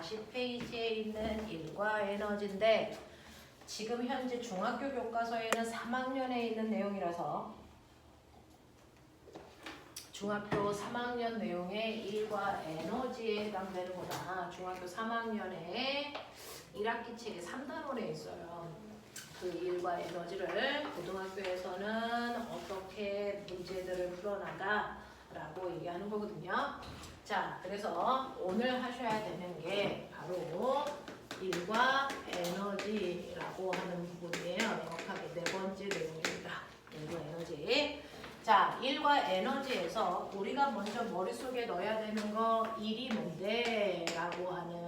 40페이지에 있는 일과 에너지인데 지금 현재 중학교 교과서에는 3학년에 있는 내용이라서 중학교 3학년 내용의 일과 에너지에 해당되는 거다. 중학교 3학년에 1학기 책에 3단원에 있어요. 그 일과 에너지를 고등학교에서는 어떻게 문제들을 풀어나가 라고 얘기하는 거거든요. 자, 그래서 오늘 하셔야 되는 게 바로 일과 에너지라고 하는 부분이에요. 정확하게 네 번째 내용입니다. 일과 에너지. 자, 일과 에너지에서 우리가 먼저 머릿속에 넣어야 되는 거 일이 뭔데? 라고 하는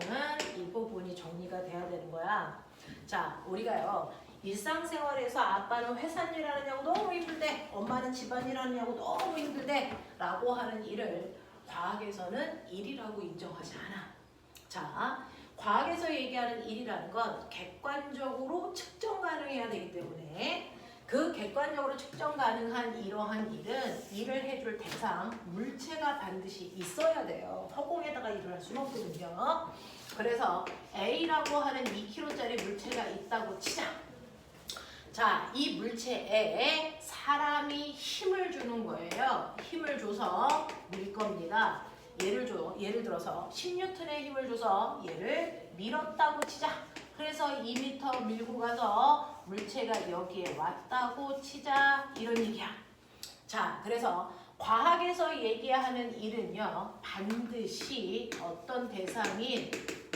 이 부분이 정리가 돼야 되는 거야. 자, 우리가요. 일상생활에서 아빠는 회사일 하느냐고 너무 힘들대, 엄마는 집안일 하느냐고 너무 힘들대 라고 하는 일을 과학에서는 일이라고 인정하지 않아. 자, 과학에서 얘기하는 일이라는 건 객관적으로 측정 가능해야 되기 때문에 그 객관적으로 측정 가능한 이러한 일은 일을 해줄 대상, 물체가 반드시 있어야 돼요. 허공에다가 일을 할 수는 없거든요. 그래서 A라고 하는 2kg짜리 물체가 있다고 치자. 자, 이 물체에 사람이 힘을 주는 거예요. 힘을 줘서 밀 겁니다. 예를 들어서 10N의 힘을 줘서 얘를 밀었다고 치자. 그래서 2m 밀고 가서 물체가 여기에 왔다고 치자. 이런 얘기야. 자, 그래서 과학에서 얘기하는 일은요. 반드시 어떤 대상인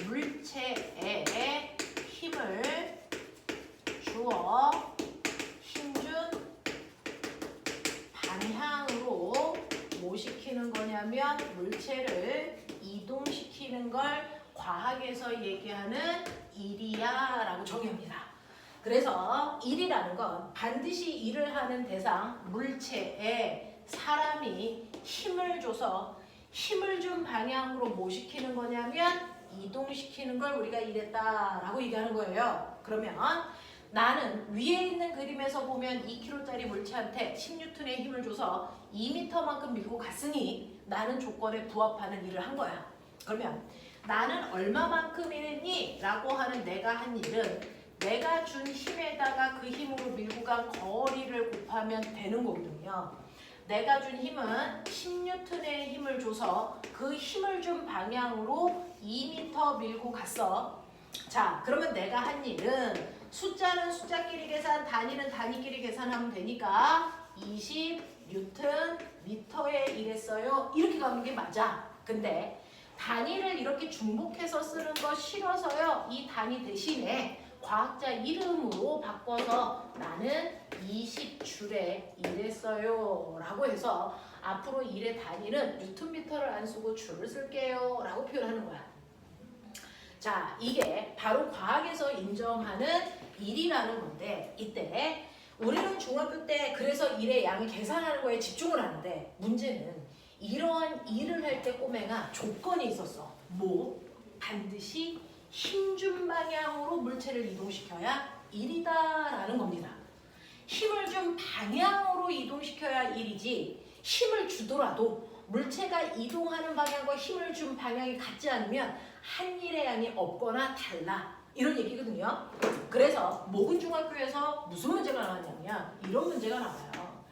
물체에 힘을 주어 힘준 방향으로 뭐 시키는 거냐면 물체를 이동시키는 걸 과학에서 얘기하는 일이야 라고 정의합니다. 그래서 일이라는 건 반드시 일을 하는 대상 물체에 사람이 힘을 줘서 힘을 준 방향으로 뭐 시키는 거냐면 이동시키는 걸 우리가 일했다라고 얘기하는 거예요. 그러면 나는 위에 있는 그림에서 보면 2kg짜리 물체한테 10N의 힘을 줘서 2m만큼 밀고 갔으니 나는 조건에 부합하는 일을 한 거야. 그러면 나는 얼마만큼 일했니? 라고 하는 내가 한 일은 내가 준 힘에다가 그 힘으로 밀고 간 거리를 곱하면 되는 거거든요. 내가 준 힘은 10N의 힘을 줘서 그 힘을 준 방향으로 2m 밀고 갔어. 자, 그러면 내가 한 일은 숫자는 숫자끼리 계산, 단위는 단위끼리 계산하면 되니까 20Nm에 일했어요. 이렇게 가는 게 맞아. 근데 단위를 이렇게 중복해서 쓰는 거 싫어서요. 이 단위 대신에 과학자 이름으로 바꿔서 나는 20줄에 일했어요 라고 해서 앞으로 일의 단위는 뉴턴미터를 안 쓰고 줄을 쓸게요 라고 표현하는 거야. 자, 이게 바로 과학에서 인정하는 일이라는 건데 이때 우리는 중학교 때 그래서 일의 양을 계산하는 거에 집중을 하는데 문제는 이러한 일을 할 때 꼬맹아 조건이 있었어. 뭐? 반드시 힘준 방향으로 물체를 이동시켜야 일이다라는 겁니다. 힘을 준 방향으로 이동시켜야 일이지 힘을 주더라도 물체가 이동하는 방향과 힘을 준 방향이 같지 않으면 한 일의 양이 없거나 달라. 이런 얘기거든요. 그래서 모근중학교에서 무슨 문제가 나왔냐면 이런 문제가 나와요.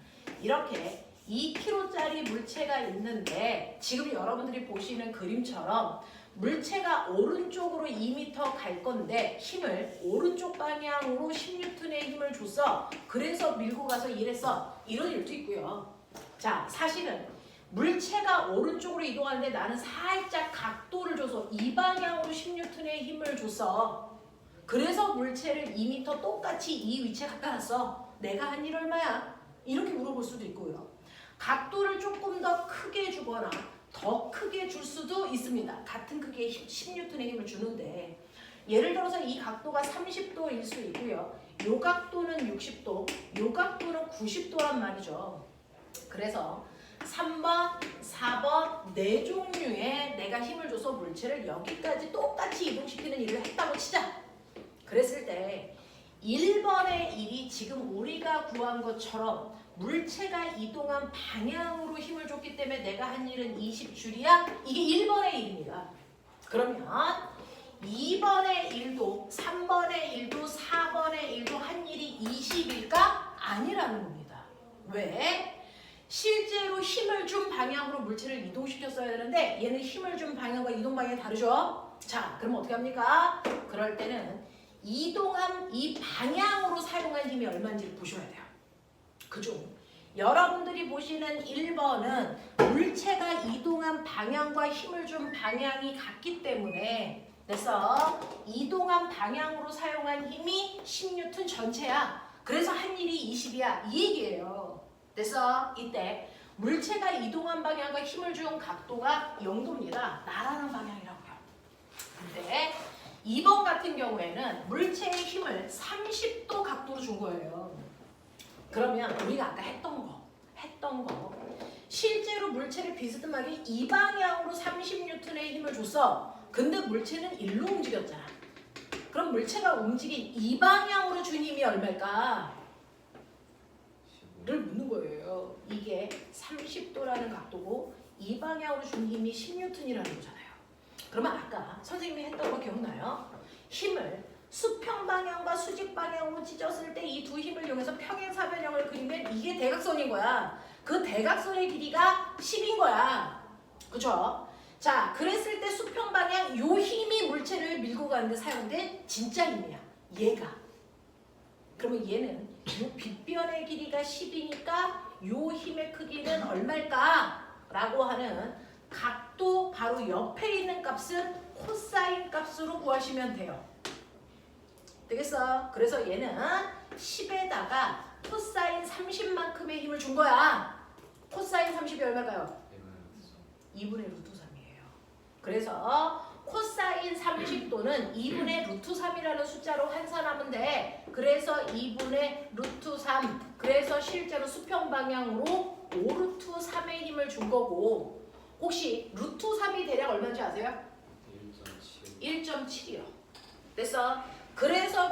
이렇게 2kg짜리 물체가 있는데 지금 여러분들이 보시는 그림처럼 물체가 오른쪽으로 2m 갈 건데 힘을 오른쪽 방향으로 10N의 힘을 줬어. 그래서 밀고 가서 일했어. 이런 일도 있고요. 자, 사실은 물체가 오른쪽으로 이동하는데 나는 살짝 각도를 줘서 이 방향으로 10N의 힘을 줬어. 그래서 물체를 2m 똑같이 이 위치에 갖다 놨어. 내가 한 일 얼마야? 이렇게 물어볼 수도 있고요. 각도를 조금 더 크게 주거나 더 크게 줄 수도 있습니다. 같은 크기의 10N의 힘을 주는데 예를 들어서 이 각도가 30도일 수 있고요. 요 각도는 60도, 요 각도는 90도란 말이죠. 그래서 3번, 4번 네 종류의 내가 힘을 줘서 물체를 여기까지 똑같이 이동시키는 일을 했다고 치자. 그랬을 때 1번의 일이 지금 우리가 구한 것처럼 물체가 이동한 방향으로 힘을 줬기 때문에 내가 한 일은 20줄이야? 이게 1번의 일입니다. 그러면 2번의 1도, 3번의 1도, 4번의 1도 한 일이 20일까? 아니라는 겁니다. 왜? 실제로 힘을 준 방향으로 물체를 이동시켰어야 되는데 얘는 힘을 준 방향과 이동 방향이 다르죠? 자, 그럼 어떻게 합니까? 그럴 때는 이동한 이 방향으로 사용한 힘이 얼마인지를 보셔야 돼요. 그중 여러분들이 보시는 1번은 물체가 이동한 방향과 힘을 준 방향이 같기 때문에 그래서 이동한 방향으로 사용한 힘이 10N 전체야. 그래서 한 일이 20이야. 이 얘기예요. 그래서 이때 물체가 이동한 방향과 힘을 준 각도가 0도입니다. 나라는 방향이라고요. 근데 2번 같은 경우에는 물체의 힘을 30도 각도로 준 거예요. 그러면 우리가 아까 했던 거 실제로 물체를 비스듬하게 이 방향으로 30N의 힘을 줬어. 근데 물체는 일로 움직였잖아. 그럼 물체가 움직인 이 방향으로 준 힘이 얼마일까? 를 묻는 거예요. 이게 30도라는 각도고 이 방향으로 준 힘이 10N이라는 거잖아요. 그러면 아까 선생님이 했던 거 기억나요? 힘을 수평 방향과 수직 방향으로 찢었을 때 이 두 힘을 이용해서 평행사변형을 그리면 이게 대각선인 거야. 그 대각선의 길이가 10인 거야. 그죠? 자, 그랬을 때 수평 방향 요 힘이 물체를 밀고 가는데 사용된 진짜 힘이야. 얘가. 그러면 얘는 요 빗변의 길이가 10이니까 요 힘의 크기는 얼마일까? 라고 하는 각도 바로 옆에 있는 값은 코사인 값으로 구하시면 돼요. 되겠어? 그래서 얘는 10에다가 코사인 30만큼의 힘을 준 거야. 코사인 30이 얼마일까요? 2분의 루트 3이에요. 그래서 코사인 30도는 2분의 루트 3이라는 숫자로 환산하면 돼. 그래서 2분의 루트 3. 그래서 실제로 수평 방향으로 5루트 3의 힘을 준 거고 혹시 루트 3이 대략 얼마인지 아세요? 1.7이요. 그래서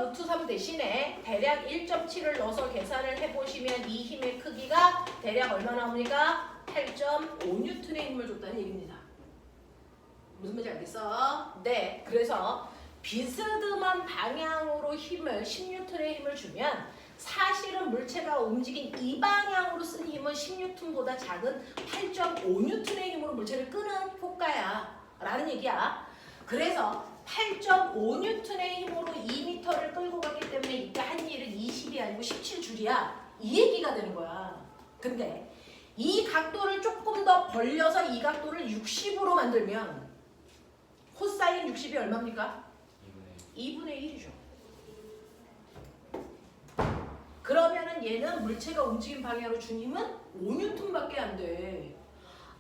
루트 3 대신에 대략 1.7을 넣어서 계산을 해보시면 이 힘의 크기가 대략 얼마 나옵니까? 8.5N의 힘을 줬다는 얘기입니다. 무슨 말인지 알겠어? 네, 그래서 비스듬한 방향으로 힘을 10N의 힘을 주면 사실은 물체가 움직인 이 방향으로 쓴 힘은 10N보다 작은 8.5N의 힘으로 물체를 끄는 효과야 라는 얘기야. 그래서 8.5N의 힘으로 2m를 끌고 갔기 때문에 이때 한 일은 20이 아니고 17줄이야. 이 얘기가 되는 거야. 근데 이 각도를 조금 더 벌려서 이 각도를 60으로 만들면 코사인 60이 얼마입니까? 2분의 1이죠. 그러면은 얘는 물체가 움직인 방향으로 준 힘은 5N밖에 안 돼.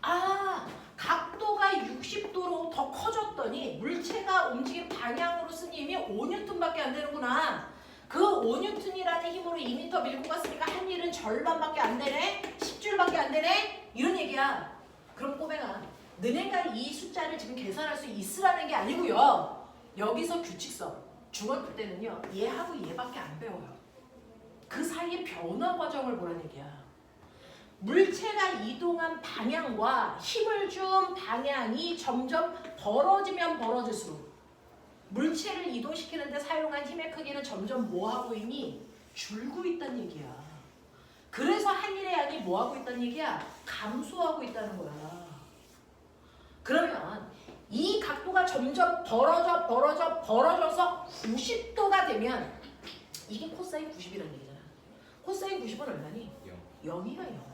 아, 각도가 60도로 더 커졌더니 물체가 움직인 방향으로 쓴 힘이 5N밖에 안 되는구나. 그 5N이라는 힘으로 2m 밀고 갔으니까 한 일은 절반밖에 안 되네? 10줄밖에 안 되네? 이런 얘기야. 그럼 꼬맹아, 너네가 이 숫자를 지금 계산할 수 있으라는 게 아니고요. 여기서 규칙성, 중학교 때는요. 얘하고 얘밖에 안 배워요. 그 사이의 변화 과정을 보라는 얘기야. 물체가 이동한 방향과 힘을 준 방향이 점점 벌어지면 벌어질수록 물체를 이동시키는데 사용한 힘의 크기는 점점 뭐하고 있니? 줄고 있다는 얘기야. 그래서 한일의 양이 뭐하고 있다는 얘기야? 감소하고 있다는 거야. 그러면 이 각도가 점점 벌어져서 90도가 되면 이게 코사인 90이라는 얘기잖아. 코사인 90은 얼마니? 0이야 0.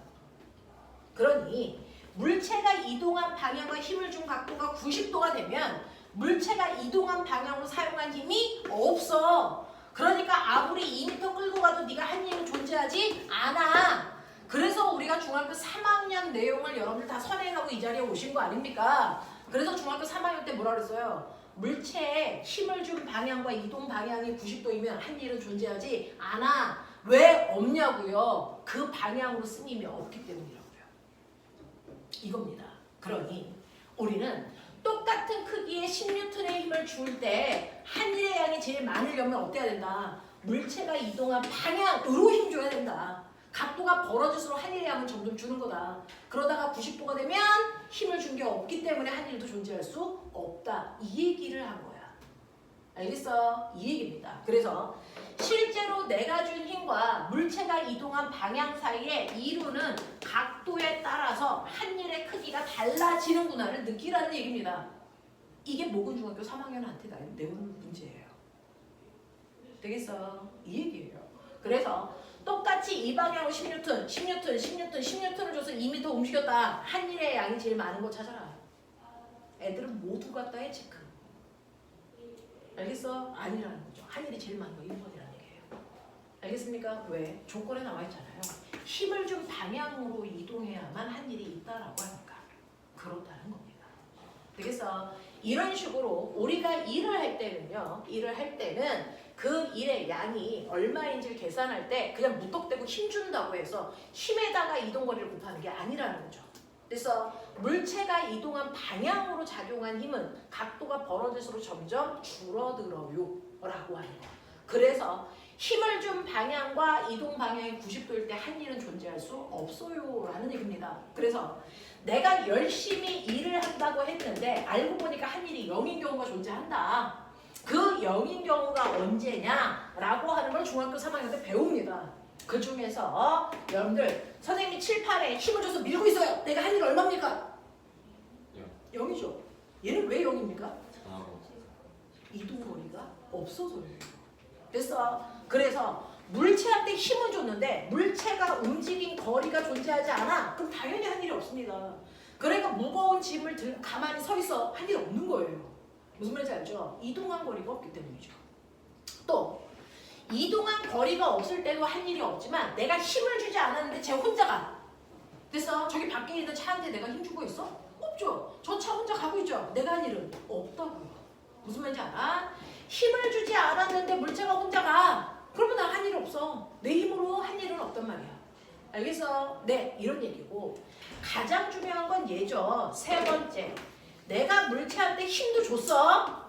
그러니 물체가 이동한 방향과 힘을 준 각도가 90도가 되면 물체가 이동한 방향으로 사용한 힘이 없어. 그러니까 아무리 2m 끌고 가도 네가 한 힘은 존재하지 않아. 그래서 우리가 중학교 3학년 내용을 여러분들 다 선행하고 이 자리에 오신 거 아닙니까? 그래서 중학교 3학년 때 뭐라 그랬어요? 물체에 힘을 준 방향과 이동 방향이 90도이면 한 일은 존재하지 않아. 왜 없냐고요? 그 방향으로 쓴 힘이 없기 때문이라고요. 이겁니다. 그러니 우리는 똑같은 크기의 10N의 힘을 줄 때 한 일의 양이 제일 많으려면 어때야 된다? 물체가 이동한 방향으로 힘 줘야 된다. 각도가 벌어질수록 한 일의 양은 점점 주는 거다. 그러다가 90도가 되면 힘을 준 게 없기 때문에 한 일도 존재할 수 없다. 이 얘기를 한 거야. 알겠어? 이 얘기입니다. 그래서 실제로 내가 준 힘과 물체가 이동한 방향 사이에 이루는 각도에 따라서 한 일의 크기가 달라지는구나를 느끼라는 얘기입니다. 이게 모근중학교 3학년한테 내온 문제예요. 되겠어? 이 얘기예요. 그래서 똑같이 이 방향으로 10N, 10N, 10N, 10N을 줘서 2m 움직였다. 한 일의 양이 제일 많은 거 찾아라. 애들은 모두 갖다 해 체크. 알겠어? 아니라는 거죠. 한 일이 제일 많은 거 1번이라는 얘기예요. 알겠습니까? 왜? 조건에 나와 있잖아요. 힘을 준 방향으로 이동해야만 한 일이 있다라고 하니까. 그렇다는 겁니다. 되겠어? 이런 식으로 우리가 일을 할 때는요. 일을 할 때는 그 일의 양이 얼마인지를 계산할 때 그냥 무턱대고 힘 준다고 해서 힘에다가 이동거리를 곱하는 게 아니라는 거죠. 그래서 물체가 이동한 방향으로 작용한 힘은 각도가 벌어질수록 점점 줄어들어요 라고 하는 거. 그래서 힘을 준 방향과 이동 방향이 90도일 때 한 일은 존재할 수 없어요 라는 얘기입니다. 그래서 내가 열심히 일을 한다고 했는데 알고 보니까 한 일이 0인 경우가 존재한다. 그 0인 경우가 언제냐 라고 하는 걸 중학교 3학년 때 배웁니다. 그 중에서 여러분들 선생님이 7, 8에 힘을 줘서 밀고 있어요. 내가 한 일 얼마입니까? 0이죠. 얘는 왜 0입니까? 이동거리가 없어서요. 그래서 물체한테 힘을 줬는데 물체가 움직인 거리가 존재하지 않아. 그럼 당연히 한 일이 없습니다. 그러니까 무거운 짐을 들고 가만히 서 있어. 한 일이 없는 거예요. 무슨 말인지 알죠? 이동한 거리가 없기 때문이죠. 또 이동한 거리가 없을 때도 한 일이 없지만 내가 힘을 주지 않았는데 쟤 혼자 가. 그래서 저기 밖에 있는 차한테 내가 힘 주고 있어? 없죠. 저 차 혼자 가고 있죠. 내가 한 일은 없다고요. 무슨 말인지 알아? 힘을 주지 않았는데 물체가 혼자 가. 그러면 나 한 일 없어. 내 힘으로 한 일은 없단 말이야. 알겠어? 네, 이런 얘기고 가장 중요한 건 얘죠. 세 번째, 내가 물체한테 힘도 줬어.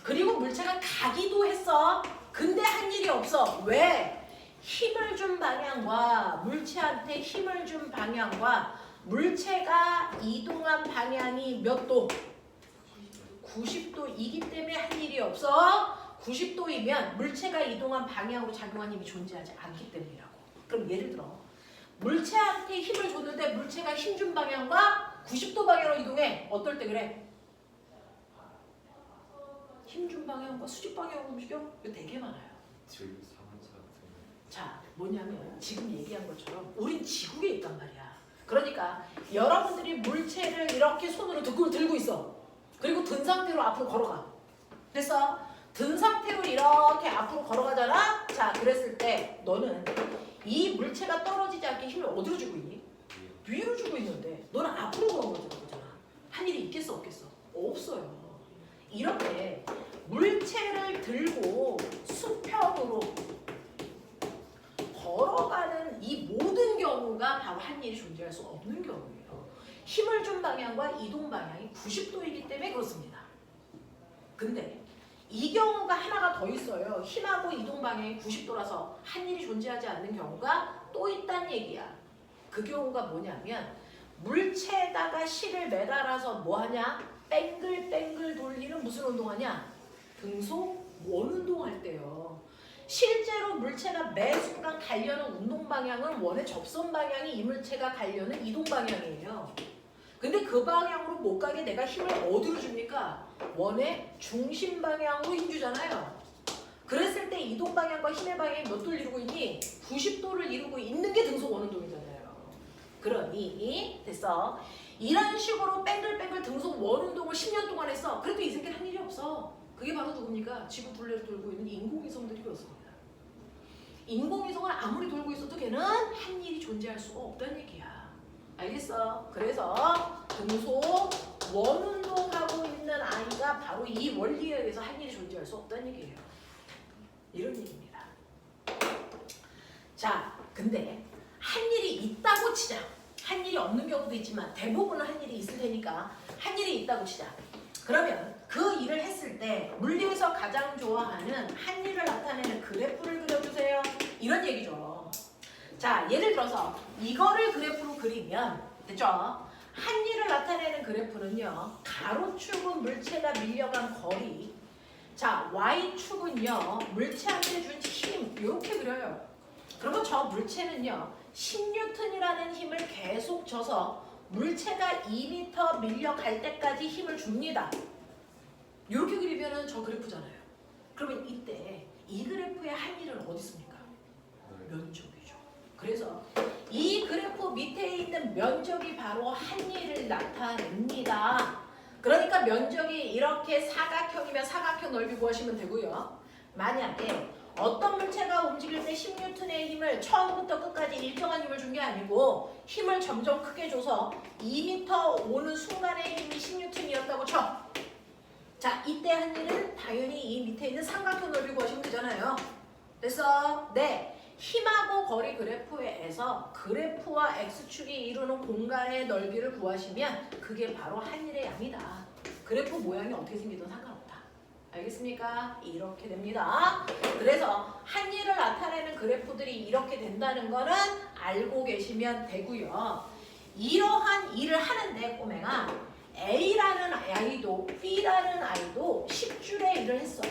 그리고 물체가 가기도 했어. 근데 한 일이 없어. 왜? 힘을 준 방향과 물체한테 힘을 준 방향과 물체가 이동한 방향이 몇 도? 90도이기 때문에 한 일이 없어. 90도이면 물체가 이동한 방향으로 작용한 힘이 존재하지 않기 때문이라고. 그럼 예를 들어 물체한테 힘을 줬는데 물체가 힘 준 방향과 90도 방향으로 이동해. 어떨 때 그래? 힘 준 방향과 수직 방향으로 움직여? 이거 되게 많아요. 자, 뭐냐면 지금 얘기한 것처럼 우린 지구에 있단 말이야. 그러니까 여러분들이 물체를 이렇게 손으로 들고 있어. 그리고 든 상태로 앞으로 걸어가. 그래서 든 상태로 이렇게 앞으로 걸어가잖아? 자, 그랬을 때 너는 이 물체가 떨어지지 않게 힘을 어디로 주고 있니? 위로 주고 있는데 너는 앞으로 걸어가는 거잖아. 한 일이 있겠어 없겠어? 없어요. 이렇게 물체를 들고 수평으로 걸어가는 이 모든 경우가 바로 한 일이 존재할 수 없는 경우예요. 힘을 준 방향과 이동 방향이 90도이기 때문에 그렇습니다. 근데 이 경우가 하나가 더 있어요. 힘하고 이동 방향이 90도라서 한 일이 존재하지 않는 경우가 또 있다는 얘기야. 그 경우가 뭐냐면 물체에다가 실을 매달아서 뭐하냐? 뱅글뱅글 돌리는 무슨 운동하냐? 등속 원운동할 때요. 실제로 물체가 매 순간 가려는 운동 방향은 원의 접선 방향이 이 물체가 가려는 이동 방향이에요. 근데 그 방향으로 못 가게 내가 힘을 어디로 줍니까? 원의 중심 방향으로 힘 주잖아요. 그랬을 때 이동 방향과 힘의 방향이 몇 도를 이루고 있니? 90도를 이루고 있는 게 등속 원운동이잖아요. 그러니 됐어. 이런 식으로 뱅글뱅글 등속 원운동을 10년 동안 했어. 그래도 이 새끼는 한 일이 없어. 그게 바로 누굽니까? 지구 둘레를 돌고 있는 인공위성들이 그렇습니다. 인공위성을 아무리 돌고 있어도 걔는 한 일이 존재할 수가 없다는 얘기야. 알겠어? 그래서 등속 원운동하고 있는 아이가 바로 이 원리에 의해서 한 일이 존재할 수 없다는 얘기예요. 이런 얘기입니다. 자, 근데 한 일이 있다고 치자. 한 일이 없는 경우도 있지만 대부분은 한 일이 있을 테니까 한 일이 있다고 치자. 그러면 그 일을 했을 때 물리에서 가장 좋아하는 한 일을 나타내는 그래프를 그려주세요. 이런 얘기죠. 자, 예를 들어서 이거를 그래프로 그리면 됐죠? 한 일을 나타내는 그래프는요. 가로축은 물체가 밀려간 거리, 자, Y축은요, 물체한테 준 힘, 이렇게 그려요. 그러면 저 물체는요, 10N이라는 힘을 계속 줘서 물체가 2m 밀려갈 때까지 힘을 줍니다. 이렇게 그리면은 저 그래프잖아요. 그러면 이때 이 그래프의 한일은 어디 있습니까? 면적이죠. 그래서 이 그래프 밑에 있는 면적이 바로 한일을 나타냅니다. 그러니까 면적이 이렇게 사각형이면 사각형 넓이 구하시면 되고요. 만약에 어떤 물체가 움직일 때 10N의 힘을 처음부터 끝까지 일정한 힘을 준 게 아니고 힘을 점점 크게 줘서 2m 오는 순간의 힘이 10N이었다고 쳐. 자, 이때 한일은 당연히 이 밑에 있는 삼각형 넓이 구하시면 되잖아요. 그래서 네, 힘하고 거리 그래프에서 그래프와 x축이 이루는 공간의 넓이를 구하시면 그게 바로 한일의 양이다. 그래프 모양이 어떻게 생기든 상관없다. 알겠습니까? 이렇게 됩니다. 그래서 한일을 나타내는 그래프들이 이렇게 된다는 거는 알고 계시면 되고요. 이러한 일을 하는데 꼬맹아, A라는 아이도 B라는 아이도 10줄의 일을 했어.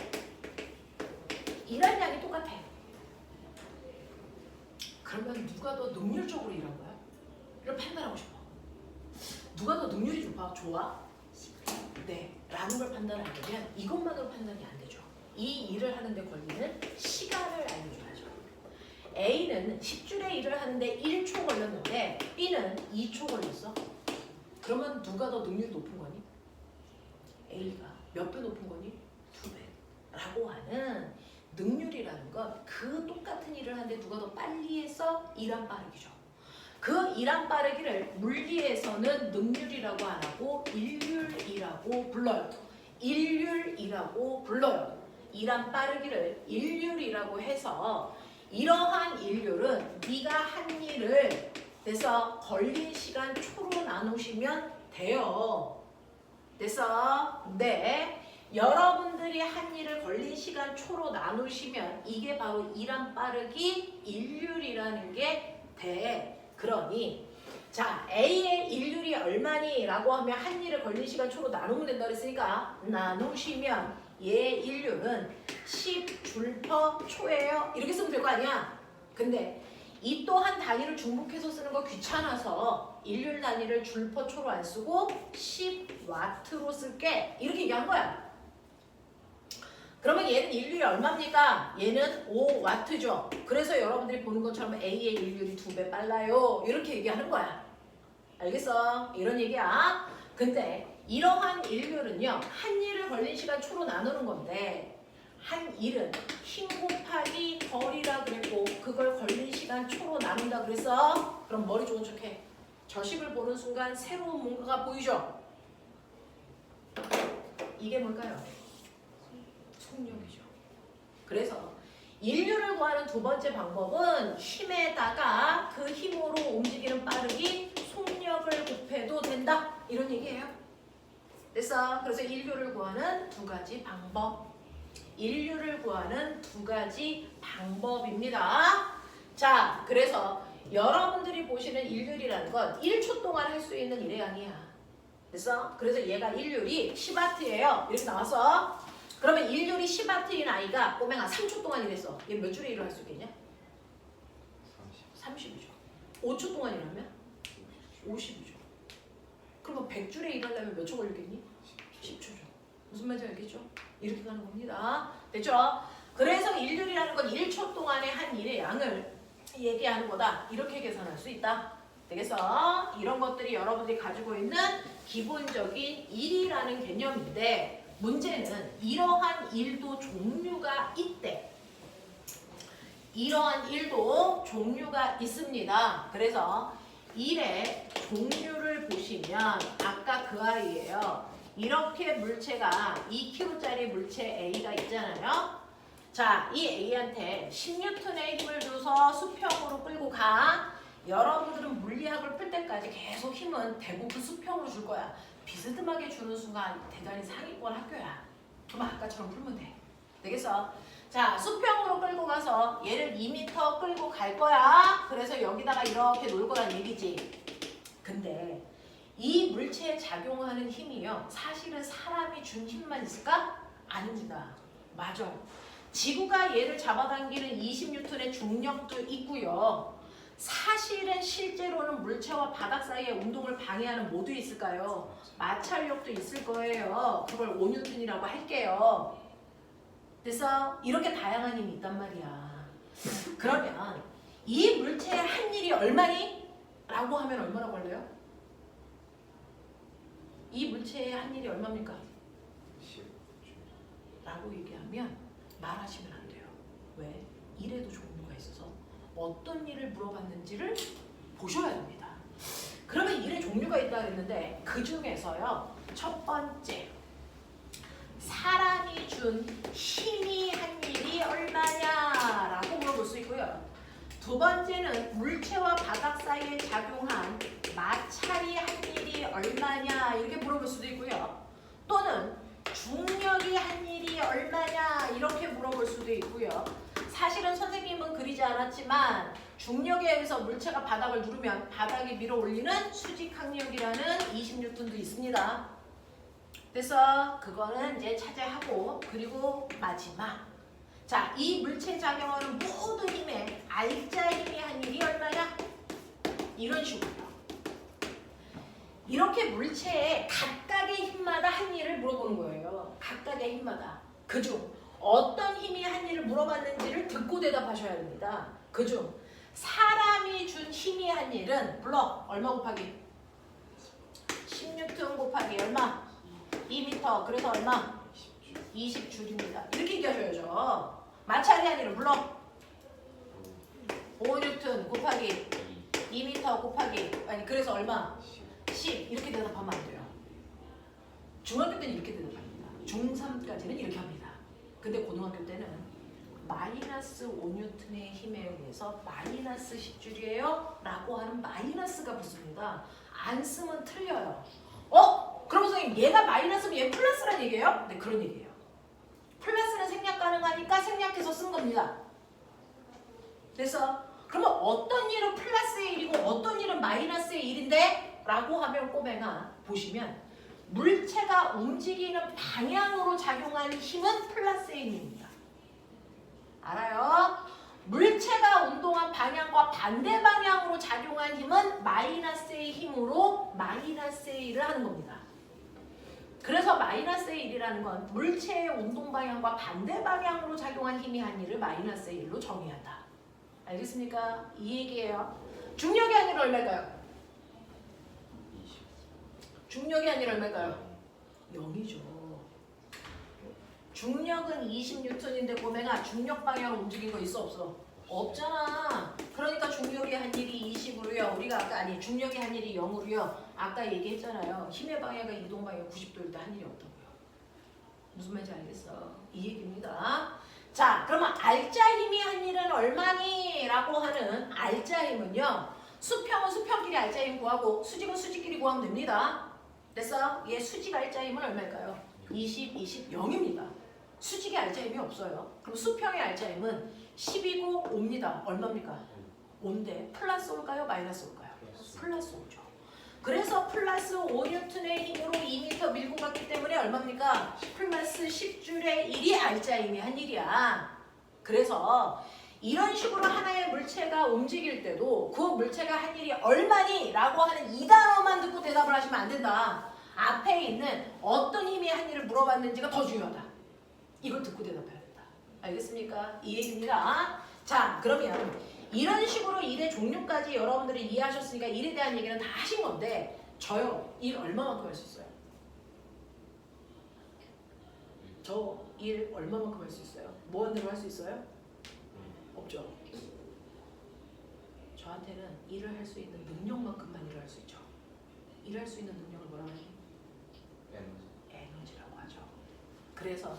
일한 양이 똑같아. 그러면 누가 더 능률적으로 일한 거야? 이걸 판단하고 싶어. 누가 더 능률이 좋아? 네, 라는 걸 판단하려면 이것만으로 판단이 안 되죠. 이 일을 하는데 걸리는 시간을 알려줘야죠. A는 10줄의 일을 하는데 1초 걸렸는데 B는 2초 걸렸어. 그러면 누가 더 능률이 높은 거니? A가 몇 배 높은 거니? 2배 라고 하는 능률이라는 건 그 똑같은 일을 하는데 누가 더 빨리 해서 일한 빠르기죠. 그 일한 빠르기를 물리에서는 능률이라고 안 하고 일률이라고 불러요. 일률이라고 불러요. 일한 빠르기를 일률이라고 해서 이러한 일률은 네가 한 일을 그래서 걸린 시간 초로 나누시면 돼요. 그래서 네, 여러분들이 한 일을 걸린 시간 초로 나누시면 이게 바로 일한 빠르기 일률이라는 게 돼. 그러니 자, A의 일률이 얼마니? 라고 하면 한 일을 걸린 시간 초로 나누면 된다 그랬으니까 나누시면 얘의 일률은 10줄/, 초예요. 이렇게 쓰면 될 거 아니야? 근데 이 또한 단위를 중복해서 쓰는 거 귀찮아서 일률 단위를 줄/, 초로 안 쓰고 10W로 쓸게. 이렇게 얘기한 거야. 그러면 얘는 일률이 얼마입니까? 얘는 5W죠. 그래서 여러분들이 보는 것처럼 A의 일률이 2배 빨라요. 이렇게 얘기하는 거야. 알겠어? 이런 얘기야. 근데 이러한 일률은요, 한 일을 걸린 시간 초로 나누는 건데 한 일은 힘 곱하기 거리라 그랬고 그걸 걸린 시간 초로 나눈다 그래서 그럼 머리 좋은 척해. 저식을 보는 순간 새로운 뭔가가 보이죠? 이게 뭘까요? 속력이죠. 그래서 인류를 구하는 두 번째 방법은 힘에다가 그 힘으로 움직이는 빠르기 속력을 곱해도 된다. 이런 얘기예요. 됐어? 그래서 인류를 구하는 두 가지 방법. 인류를 구하는 두 가지 방법입니다. 자, 그래서 여러분들이 보시는 일률이라는 건 1초 동안 할 수 있는 일의 양이야. 됐어? 그래서 얘가 일률이 10W예요. 이렇게 나왔어. 그러면 일률이 10W인 아이가 꼬맹아 3초 동안 일했어. 얘 몇 줄의 일을 할 수 있겠냐? 30이죠. 5초 동안 일하면 50이죠. 그러면 100줄의 일을 하려면 몇 초 걸리겠니? 10초죠. 무슨 말인지 알겠죠? 이렇게 가는 겁니다. 됐죠? 그래서 일률이라는 건 1초 동안의 한 일의 양을 얘기하는 거다. 이렇게 계산할 수 있다. 되겠어? 이런 것들이 여러분들이 가지고 있는 기본적인 일이라는 개념인데 문제는 이러한 일도 종류가 있대. 이러한 일도 종류가 있습니다. 그래서 일의 종류를 보시면 아까 그 아이예요. 이렇게 물체가 2kg짜리 물체 A가 있잖아요. 자, 이 A한테 10N의 힘을 줘서 수평으로 끌고 가. 여러분들은 물리학을 풀 때까지 계속 힘은 대부분 수평으로 줄 거야. 비스듬하게 주는 순간 대단히 상위권 학교야. 그럼 아까처럼 풀면 돼. 되겠어? 자, 수평으로 끌고 가서 얘를 2m 끌고 갈 거야. 그래서 여기다가 이렇게 놓을 거란 얘기지. 근데 이 물체에 작용하는 힘이요, 사실은 사람이 준 힘만 있을까? 아닙니다. 맞아요. 지구가 얘를 잡아당기는 20N의 중력도 있고요. 사실은 실제로는 물체와 바닥 사이의 운동을 방해하는 뭐도 있을까요? 마찰력도 있을 거예요. 그걸 5N이라고 할게요. 그래서 이렇게 다양한 힘이 있단 말이야. 그러면 이 물체의 한 일이 얼마니? 라고 하면 얼마라고 할래요? 이 물체의 한 일이 얼마입니까? 라고 얘기하면 말하시면 안 돼요. 왜? 일에도 종류가 있어서 어떤 일을 물어봤는지를 보셔야 됩니다. 그러면 일의 종류가 있다고 했는데 그 중에서요. 첫 번째, 사람이 준 힘이 한 일이 얼마냐라고 물어볼 수 있고요. 두 번째는 물체와 바닥 사이에 작용한 마찰이 한 일이 얼마냐 이렇게 물어볼 수도 있고요. 또는 중력이 한 일이 얼마냐 이렇게 물어볼 수도 있고요. 사실은 선생님은 그리지 않았지만 중력에 의해서 물체가 바닥을 누르면 바닥이 밀어 올리는 수직항력이라는 20N도 있습니다. 그래서 그거는 이제 차지하고 그리고 마지막 자, 이 물체 작용하는 모든 힘에 알자 힘이 한 일이 얼마냐? 이런 식으로요. 이렇게 물체의 각각의 힘마다 한 일을 물어보는 거예요. 각각의 힘마다. 그중 어떤 힘이 한 일을 물어봤는지를 듣고 대답하셔야 됩니다. 그중 사람이 준 힘이 한 일은 블럭 얼마 곱하기? 10N 곱하기 얼마? 2m. 그래서 얼마? 20줄입니다. 이렇게 얘기하셔야죠. 마찰이 한 일은 블럭 5N 곱하기 2m 곱하기 아니 그래서 얼마? 10 이렇게 대답하면 안 돼요. 중학교 때는 이렇게 대답합니다. 중3까지는 이렇게 합니다. 근데 고등학교 때는 마이너스 5N의 힘에 의해서 마이너스 10줄이에요 라고 하는 마이너스가 붙습니다. 안 쓰면 틀려요. 그럼 선생님 얘가 마이너스면 얘 플러스란 얘기예요? 네, 그런 얘기예요. 플러스는 생략 가능하니까 생략해서 쓴 겁니다. 그래서 그러면 어떤 일은 플러스의 일이고 어떤 일은 마이너스의 일인데? 라고 하면 꼬맹아 보시면 물체가 움직이는 방향으로 작용하는 힘은 플러스의 힘입니다. 알아요? 물체가 운동한 방향과 반대 방향으로 작용한 힘은 마이너스의 힘으로 마이너스의 일을 하는 겁니다. 그래서 마이너스의 일이라는 건 물체의 운동 방향과 반대 방향으로 작용한 힘이 한 일을 마이너스의 일로 정의해야 한다. 알겠습니까? 이 얘기예요. 중력이 한 일은 얼마일까요? 중력이 한 일은 얼마일까요? 0이죠. 중력은 20N인데 꼬맹아 중력 방향으로 움직인 거 있어 없어? 없잖아. 그러니까 중력이 한 일이 20으로요. 우리가 아까 아니 중력이 한 일이 0으로요. 아까 얘기했잖아요. 힘의 방향과 이동 방향 90도일 때 한 일이 없다고요. 무슨 말인지 알겠어? 이 얘기입니다. 자, 그러면 알자 힘이 한 일은 얼마니? 라고 하는 알자 힘은요. 수평은 수평끼리 알자 힘 구하고 수직은 수직끼리 구하면 됩니다. 그래서 얘 수직 알자 힘은 얼마일까요? 20, 20, 0입니다. 수직의 알자 힘이 없어요. 그럼 수평의 알자 힘은 10이고 5입니다. 얼마입니까? 5인데 플러스 올까요? 마이너스 올까요? 플러스 5죠. 그래서 플러스 5N의 힘으로 2m 밀고 갔기 때문에 얼마입니까? 플러스 10줄의 1이 알자 힘이 한 일이야. 그래서 이런 식으로 하나의 물체가 움직일 때도 그 물체가 한 일이 얼마니? 라고 하는 이 단어만 듣고 대답을 하시면 안 된다. 앞에 있는 어떤 힘이 한 일을 물어봤는지가 더 중요하다. 이걸 듣고 대답해야 된다. 알겠습니까? 이 얘기입니다. 자, 그러면 이런 식으로 일의 종류까지 여러분들이 이해하셨으니까 일에 대한 얘기는 다 하신 건데 저요, 일 얼마만큼 할 수 있어요? 저 일 얼마만큼 할 수 있어요? 뭐 하는 대로 할 수 있어요? 없죠. 저한테는 일을 할 수 있는 능력만큼만 일을 할 수 있죠. 일할 수 있는 능력을 뭐라고 하지? 에너지라고 하죠. 그래서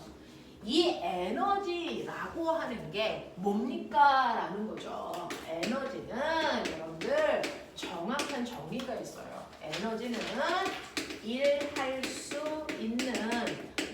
이 에너지라고 하는 게 뭡니까? 라는 거죠. 에너지는 여러분들 정확한 정의가 있어요. 에너지는 일할 수 있는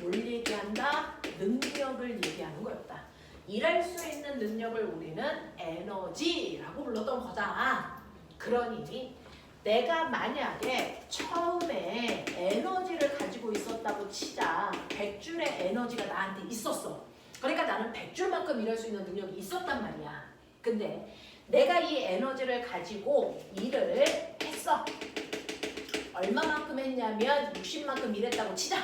뭘 얘기한다? 능력을 얘기하는 거였다. 일할 수 있는 능력을 우리는 에너지라고 불렀던 거다. 그러니 내가 만약에 처음에 에너지를 가지고 있었다고 치자. 100줄의 에너지가 나한테 있었어. 그러니까 나는 100줄만큼 일할 수 있는 능력이 있었단 말이야. 근데 내가 이 에너지를 가지고 일을 했어. 얼마만큼 했냐면 60만큼 일했다고 치자.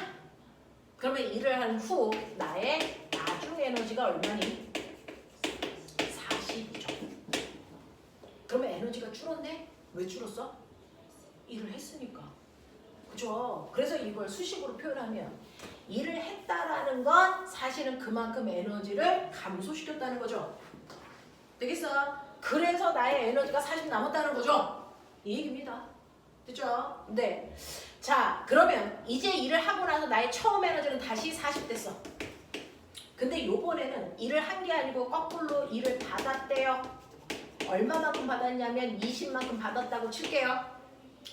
그러면 일을 한 후 나의 나중 에너지가 얼마니? 40이죠. 그러면 에너지가 줄었네? 왜 줄었어? 일을 했으니까. 그죠? 그래서 이걸 수식으로 표현하면 일을 했다라는 건 사실은 그만큼 에너지를 감소시켰다는 거죠. 되겠어? 그래서 나의 에너지가 40 남았다는 거죠. 이 얘기입니다. 됐죠? 네. 자, 그러면 이제 일을 하고 나서 나의 처음 에너지는 다시 40 됐어. 근데 요번에는 일을 한 게 아니고 거꾸로 일을 받았대요. 얼마만큼 받았냐면 20만큼 받았다고 칠게요.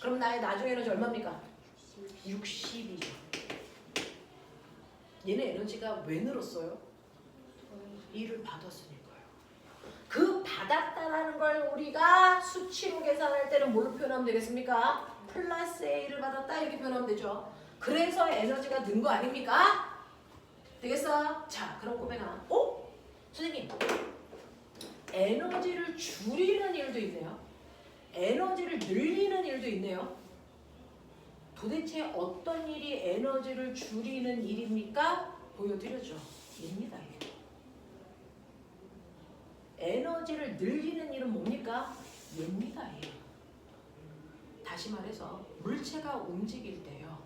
그럼 나의 나중 에너지 얼마입니까? 60이죠. 얘네 에너지가 왜 늘었어요? 일을 받았으니까요. 그 받았다라는 걸 우리가 수치로 계산할 때는 뭘로 표현하면 되겠습니까? 플러스 A를 받았다 이렇게 표현하면 되죠. 그래서 에너지가 는 거 아닙니까? 되겠어? 자, 그럼 꼬맹아. 선생님, 에너지를 줄이는 일도 있네요. 에너지를 늘리는 일도 있네요. 도대체 어떤 일이 에너지를 줄이는 일입니까? 보여드렸죠. 얘입니다. 에너지를 늘리는 일은 뭡니까? 얘입니다. 얘. 다시 말해서 물체가 움직일 때요.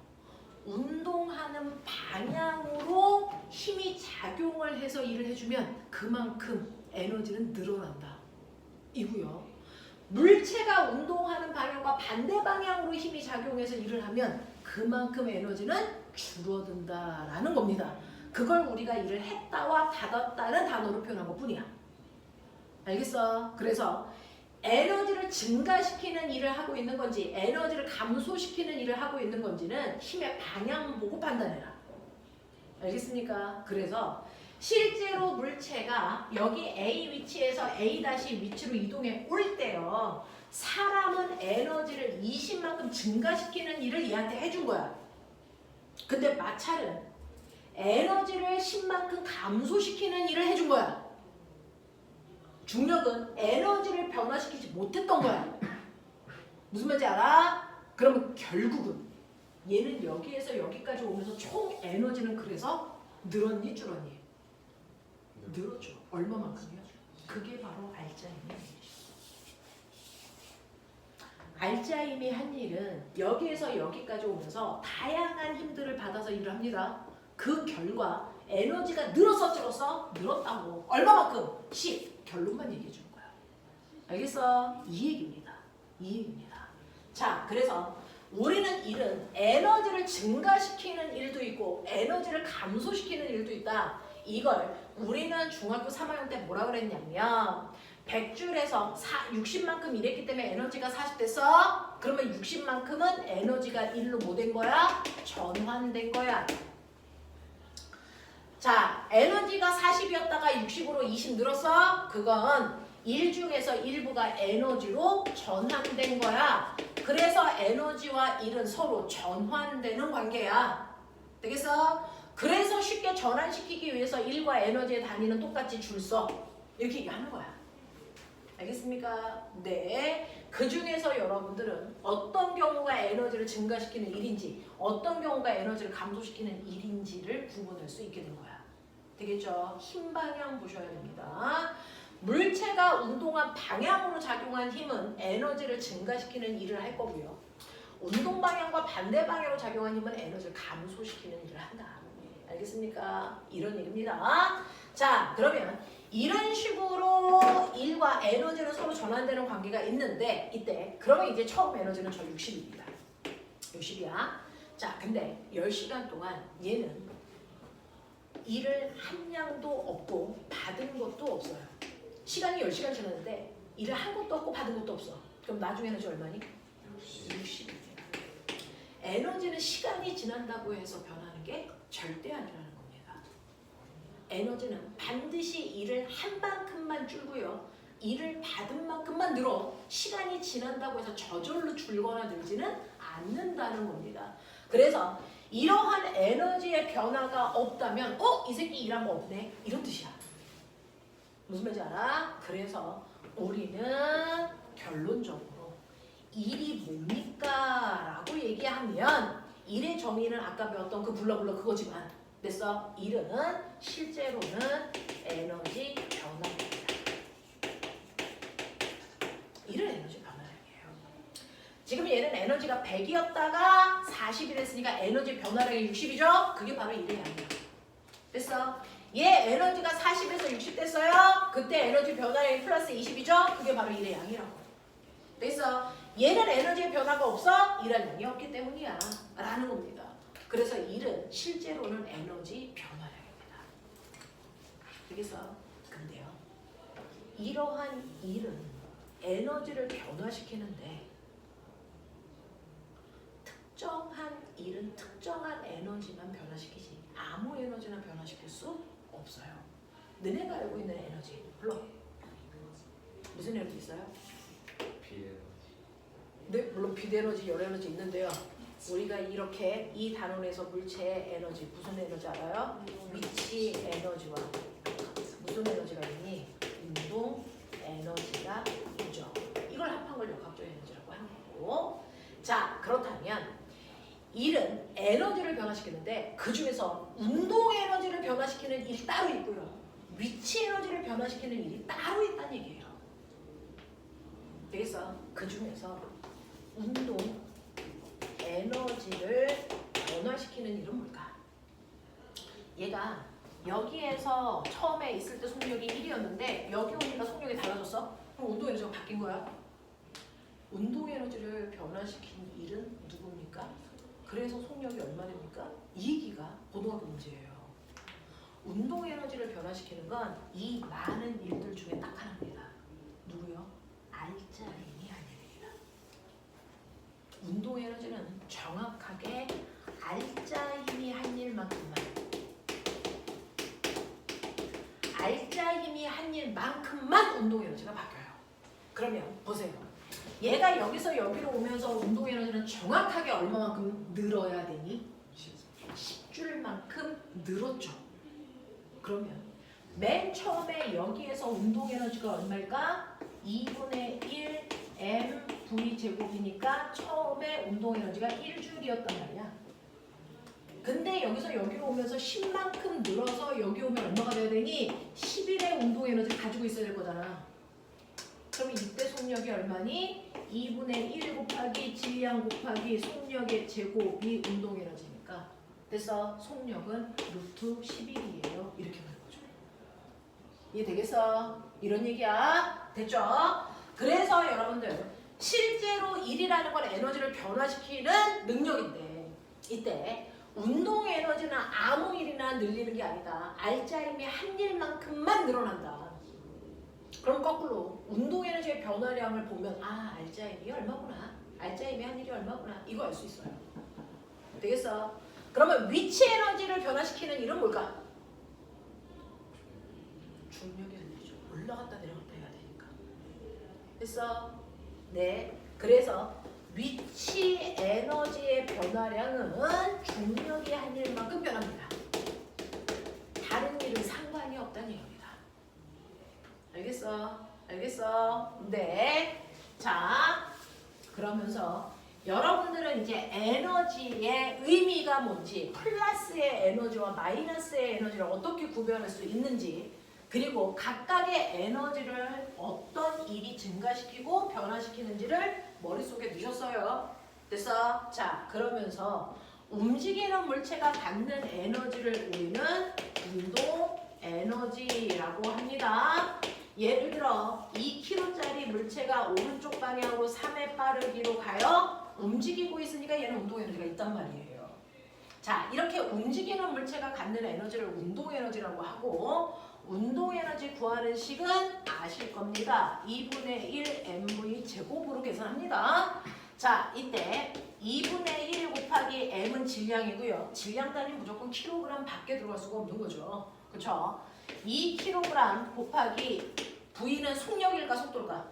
운동하는 방향으로 힘이 작용을 해서 일을 해주면 그만큼 에너지는 늘어난다. 이고요. 물체가 운동하는 방향과 반대 방향으로 힘이 작용해서 일을 하면 그만큼 에너지는 줄어든다라는 겁니다. 그걸 우리가 일을 했다와 받았다는 단어로 표현한 것뿐이야. 알겠어? 그래서 에너지를 증가시키는 일을 하고 있는 건지 에너지를 감소시키는 일을 하고 있는 건지는 힘의 방향 보고 판단해라. 알겠습니까? 그래서 실제로 물체가 여기 A 위치에서 A 위치로 이동해 올 때요. 사람은 에너지를 20만큼 증가시키는 일을 얘한테 해준 거야. 근데 마찰은 에너지를 10만큼 감소시키는 일을 해준 거야. 중력은 에너지를 변화시키지 못했던 거야. 무슨 말인지 알아? 그러면 결국은 얘는 여기에서 여기까지 오면서 총 에너지는 그래서 늘었니 줄었니? 늘었죠. 얼마만큼이요? 그게 바로 알짜임이 한 일이죠. 알짜임이 한 일은 여기에서 여기까지 오면서 다양한 힘들을 받아서 일을 합니다. 그 결과 에너지가 늘었어 줄었어? 늘었다고. 얼마만큼? 10. 결론만 얘기해 주는 거야. 알겠어? 이 얘기입니다. 이 얘기입니다. 자, 그래서 우리는 일은 에너지를 증가시키는 일도 있고 에너지를 감소시키는 일도 있다. 이걸 우리는 중학교 3학년 때 뭐라 그랬냐면 100줄에서 60만큼 일했기 때문에 에너지가 40 됐어? 그러면 60만큼은 에너지가 1로 뭐 된 거야? 전환된 거야. 자, 에너지가 40이었다가 60으로 20 늘었어? 그건 일 중에서 일부가 에너지로 전환된 거야. 그래서 에너지와 일은 서로 전환되는 관계야. 되겠어? 그래서 쉽게 전환시키기 위해서 일과 에너지의 단위는 똑같이 줄 서. 이렇게 얘기하는 거야. 알겠습니까? 네. 그 중에서 여러분들은 어떤 경우가 에너지를 증가시키는 일인지 어떤 경우가 에너지를 감소시키는 일인지를 구분할 수 있게 된 거야. 되겠죠? 힘 방향 보셔야 됩니다. 물체가 운동한 방향으로 작용한 힘은 에너지를 증가시키는 일을 할 거고요. 운동 방향과 반대 방향으로 작용한 힘은 에너지를 감소시키는 일을 한다. 알겠습니까? 이런 얘기입니다. 자, 그러면 이런 식으로 일과 에너지는 서로 전환되는 관계가 있는데 이때 그러면 이제 처음 에너지는 저 60입니다. 60이야. 자, 근데 10시간 동안 얘는 일을 한 양도 없고 받은 것도 없어요. 시간이 10시간 지났는데 일을 한 것도 없고 받은 것도 없어. 그럼 나중 에너지 얼마니? 60입니다. 에너지는 시간이 지난다고 해서 변하는 게 절대 아니라는 겁니다. 에너지는 반드시 일을 한 만큼만 줄고요. 일을 받은 만큼만 늘어. 시간이 지난다고 해서 저절로 줄거나 늘지는 않는다는 겁니다. 그래서 이러한 에너지의 변화가 없다면 이 새끼 일한 거 없네 이런 뜻이야. 무슨 말인지 알아? 그래서 우리는 결론적으로 일이 뭡니까? 라고 얘기하면 일의 정의는 아까 배웠던 그 불러불러 그거지만 됐어? 일은 실제로는 에너지 변화입니다. 일은 에너지 변화량이에요. 지금 얘는 에너지가 100이었다가 40이 됐으니까 에너지 변화량이 60이죠? 그게 바로 일의 양이야. 됐어? 얘 에너지가 40에서 60 됐어요? 그때 에너지 변화량이 플러스 20이죠? 그게 바로 일의 양이라고. 됐어? 얘는 에너지의 변화가 없어? 일할 양이 없기 때문이야. 라는 겁니다. 그래서 일은 실제로는 에너지 변화량입니다. 알겠어? 근데요. 이러한 일은 에너지를 변화시키는데 특정한 일은 특정한 에너지만 변화시키지 아무 에너지나 변화시킬 수 없어요. 너네가 알고 있는 에너지 불러. 무슨 에너지 있어요? 비에너지. 네, 물론 빛에너지, 열에너지 있는데요. 우리가 이렇게 이 단원에서 물체의 에너지, 무슨 에너지 알아요? 위치 에너지와 무슨 에너지가 있니? 운동 에너지가 있죠. 이걸 합한 걸 역학적 에너지라고 하는 거고. 자, 그렇다면 일은 에너지를 변화시키는데 그 중에서 운동 에너지를 변화시키는 일이 따로 있고요. 위치 에너지를 변화시키는 일이 따로 있다는 얘기예요. 그래서 그 중에서 운동 에너지를 변화시키는 일은 뭘까? 얘가 여기에서 처음에 있을 때 속력이 1이었는데 여기 오니까 속력이 달라졌어? 그럼 운동 에너지가 바뀐 거야? 운동 에너지를 변화시킨 일은 누굽니까? 그래서 속력이 얼마 됩니까? 2기가 고등학교 문제예요. 운동 에너지를 변화시키는 건 이 많은 일들 중에 딱 하나입니다. 누구요? 알짜임이 아닙니다. 운동 에너지는 정확하게 알짜임이 한 일만큼만 운동 에너지가 바뀌어요. 그러면 보세요. 얘가 여기서 여기로 오면서 운동 에너지는 정확하게 얼마만큼 늘어야 되니? 10줄만큼 늘었죠. 그러면 맨 처음에 여기에서 운동 에너지가 얼마일까? 2분의 1 mv 제곱이니까 처음에 운동 에너지가 1줄이었단 말이야. 근데 여기서 여기로 오면서 10만큼 늘어서 여기 오면 얼마가 돼야 되니? 11의 운동 에너지를 가지고 있어야 될 거잖아. 그럼 이때 속력이 얼마니? 2분의 1 곱하기 질량 곱하기 속력의 제곱이 운동 에너지니까. 그래서 속력은 루트 11이에요. 이렇게 가는 거죠. 이해되겠어? 이런 얘기야. 됐죠? 그래서 여러분들 실제로 일이라는 건 에너지를 변화시키는 능력인데 이때 운동 에너지는 아무 일이나 늘리는 게 아니다. 알짜임이 한 일만큼만 늘어난다. 그럼 거꾸로 운동 에너지의 변화량을 보면 알짜임이 얼마구나. 알짜임이 한 일이 얼마구나. 이거 알 수 있어요. 되겠어? 그러면 위치 에너지를 변화시키는 일은 뭘까? 중력이 아니죠. 올라갔다 내려갔다 해야 되니까. 됐어? 네. 그래서 위치 에너지의 변화량은 중력이 한 일만큼 변합니다. 다른 일은 상관이 없다는 얘기입니다. 알겠어? 알겠어? 네. 자, 그러면서 여러분들은 이제 에너지의 의미가 뭔지, 플러스의 에너지와 마이너스의 에너지를 어떻게 구별할 수 있는지, 그리고 각각의 에너지를 어떤 일이 증가시키고 변화시키는지를 머릿속에 넣으셨어요. 됐어? 자, 그러면서 움직이는 물체가 갖는 에너지를 우리는 운동 에너지라고 합니다. 예를 들어 2kg짜리 물체가 오른쪽 방향으로 3의 빠르기로 가요. 움직이고 있으니까 얘는 운동 에너지가 있단 말이에요. 자, 이렇게 움직이는 물체가 갖는 에너지를 운동 에너지라고 하고, 운동 에너지 구하는 식은 아실 겁니다. 2분의 1 mv 제곱으로 계산합니다. 자, 이때 2분의 1 곱하기 m은 질량이고요. 질량 단위 무조건 킬로그램 밖에 들어갈 수가 없는 거죠. 그렇죠? 2kg 곱하기 V는 속력일까 속도일까?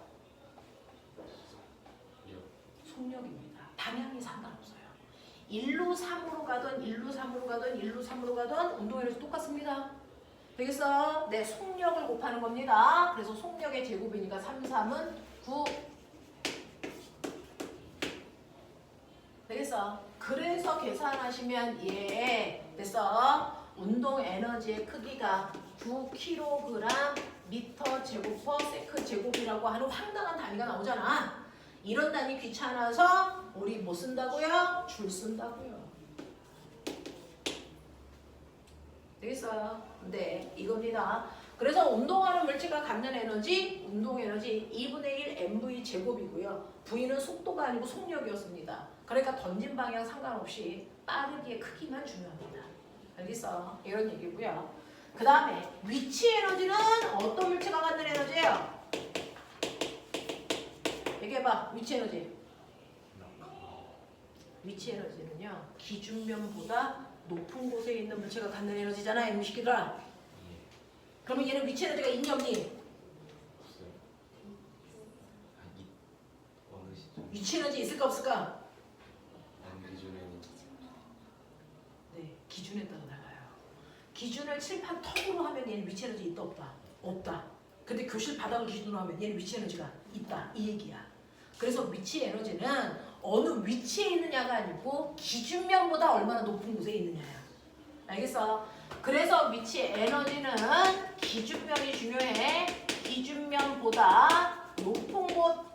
속력입니다. 방향이 상관없어요. 1루 3으로 가든 1루 3으로 가든 1루 3으로 가든 운동에너지 똑같습니다. 되겠어? 네, 속력을 곱하는 겁니다. 그래서 속력의 제곱이니까 3, 3은 9. 되겠어? 그래서 계산하시면 됐어? 운동 에너지의 크기가 9kg 미터 제곱 퍼 세크 제곱이라고 하는 황당한 단위가 나오잖아. 이런 단위 귀찮아서 우리 뭐 쓴다고요? 줄 쓴다고요. 되겠어요? 네, 이겁니다. 그래서 운동하는 물체가 갖는 에너지, 운동 에너지 2분의 1 mv 제곱이고요. V는 속도가 아니고 속력이었습니다. 그러니까 던진 방향 상관없이 빠르기의 크기만 중요합니다. 알겠어? 이런 얘기고요. 그 다음에 위치 에너지는 어떤 물체가 갖는 에너지예요? 얘기해봐. 위치 에너지. 위치 에너지는요. 기준면보다 높은 곳에 있는 물체가 갖는 에너지잖아. 이놈 시키더라. 그러면 얘는 위치 에너지가 있니 없니? 위치 에너지 있을까 없을까? 네, 기준에 따라 달라요. 기준을 칠판 턱으로 하면 얘는 위치 에너지 있다 없다? 없다. 근데 교실 바닥을 기준으로 하면 얘는 위치 에너지가 있다. 이 얘기야. 그래서 위치 에너지는 어느 위치에 있느냐가 아니고 기준면보다 얼마나 높은 곳에 있느냐야. 알겠어? 그래서 위치 에너지는 기준면이 중요해. 기준면보다 높은 곳.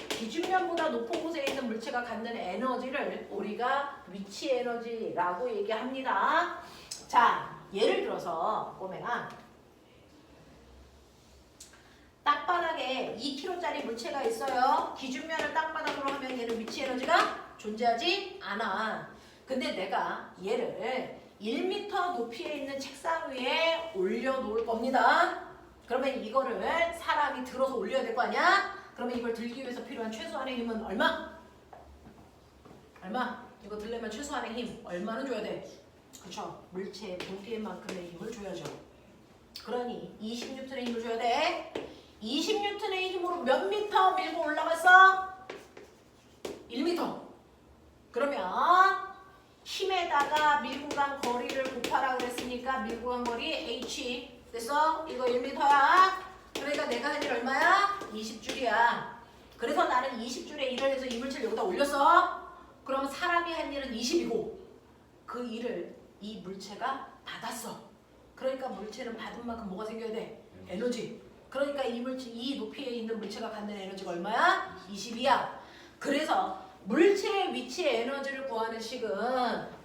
기준면보다 높은 곳에 있는 물체가 갖는 에너지를 우리가 위치 에너지라고 얘기합니다. 자, 예를 들어서 꼬맹아 땅바닥에 2kg짜리 물체가 있어요. 기준면을 땅바닥으로 하면 얘는 위치 에너지가 존재하지 않아. 근데 내가 얘를 1m 높이에 있는 책상 위에 올려놓을 겁니다. 그러면 이거를 사람이 들어서 올려야 될 거 아니야? 그러면 이걸 들기 위해서 필요한 최소한의 힘은 얼마? 얼마? 이거 들려면 최소한의 힘 얼마는 줘야 돼? 그쵸? 물체의 무게만큼의 힘을 줘야죠. 그러니 20N의 힘을 줘야 돼. 20N의 힘으로 몇 미터 밀고 올라갔어? 1m. 그러면 힘에다가 밀고 간 거리를 곱하라고 그랬으니까 밀고 간 거리 H 됐어? 이거 1m야. 그러니까 내가 한 일 얼마야? 20줄이야. 그래서 나는 20줄에 일을 해서 이 물체를 여기다 올렸어. 그러면 사람이 한 일은 20이고 그 일을 이 물체가 받았어. 그러니까 물체는 받은 만큼 뭐가 생겨야 돼? 에너지. 그러니까 이 높이에 있는 물체가 갖는 에너지가 얼마야? 20이야. 그래서 물체의 위치의 에너지를 구하는 식은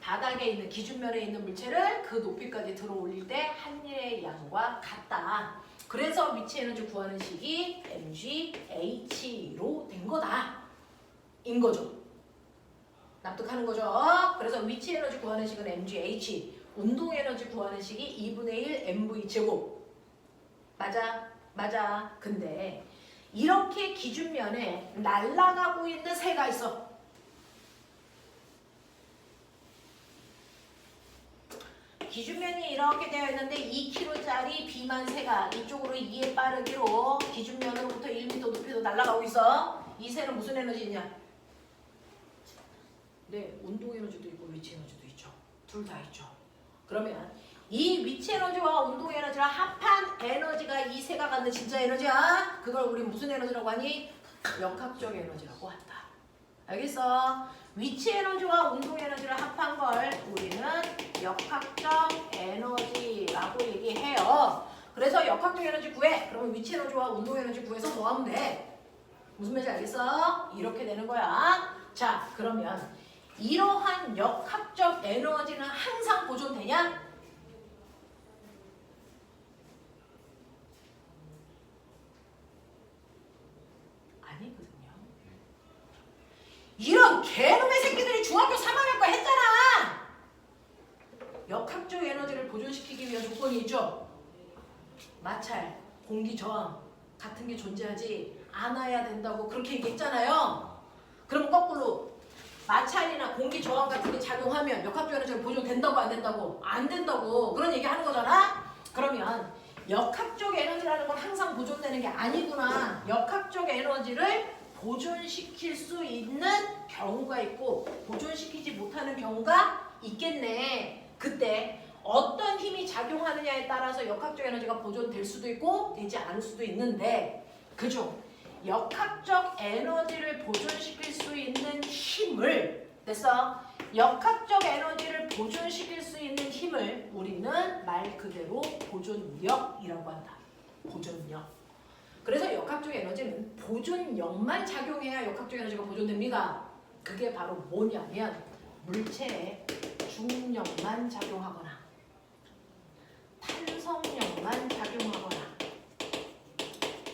바닥에 있는 기준면에 있는 물체를 그 높이까지 들어 올릴 때 한 일의 양과 같다. 그래서 위치 에너지 구하는 식이 mgh로 된 거다. 인 거죠. 납득하는 거죠. 그래서 위치 에너지 구하는 식은 mgh, 운동 에너지 구하는 식이 2분의 1 mv 제곱. 맞아? 맞아. 근데 이렇게 기준면에 날아가고 있는 새가 있어. 기준면이 이렇게 되어 있는데 2kg짜리 비만 새가 이쪽으로 2의 빠르기로 기준면으로부터 1m 높이로 날아가고 있어. 이 새는 무슨 에너지 있냐? 네, 운동 에너지도 있고 위치 에너지도 있죠. 둘 다 있죠. 그러면 이 위치 에너지와 운동 에너지랑 합한 에너지가 이 새가 갖는 진짜 에너지야. 그걸 우리 무슨 에너지라고 하니? 역학적 에너지라고 한다. 알겠어? 위치 에너지와 운동 에너지를 합한 걸 우리는 역학적 에너지라고 얘기해요. 그래서 역학적 에너지 구해. 그러면 위치 에너지와 운동 에너지 구해서 뭐 하면 돼? 무슨 말인지 알겠어? 이렇게 되는 거야. 자, 그러면 이러한 역학적 에너지는 항상 보존되냐? 아니거든요. 이런 개놈의 새끼들이 중학교 3학년과 했잖아. 역학적 에너지를 보존시키기 위한 조건이 있죠. 마찰, 공기 저항 같은 게 존재하지 않아야 된다고 그렇게 얘기했잖아요. 그럼 거꾸로 마찰이나 공기 저항 같은 게 작용하면 역학적 에너지가 보존된다고 안 된다고? 안 된다고. 그런 얘기 하는 거잖아? 그러면 역학적 에너지라는 건 항상 보존되는 게 아니구나. 역학적 에너지를 보존시킬 수 있는 경우가 있고 보존시키지 못하는 경우가 있겠네. 그때 어떤 힘이 작용하느냐에 따라서 역학적 에너지가 보존될 수도 있고 되지 않을 수도 있는데 그죠? 역학적 에너지를 보존시킬 수 있는 힘을 됐어? 역학적 에너지를 보존시킬 수 있는 힘을 우리는 말 그대로 보존력이라고 한다. 보존력. 그래서 역학적 에너지는 보존력만 작용해야 역학적 에너지가 보존됩니다. 그게 바로 뭐냐면 물체의 중력만 작용하거나 탄성력만 작용하거나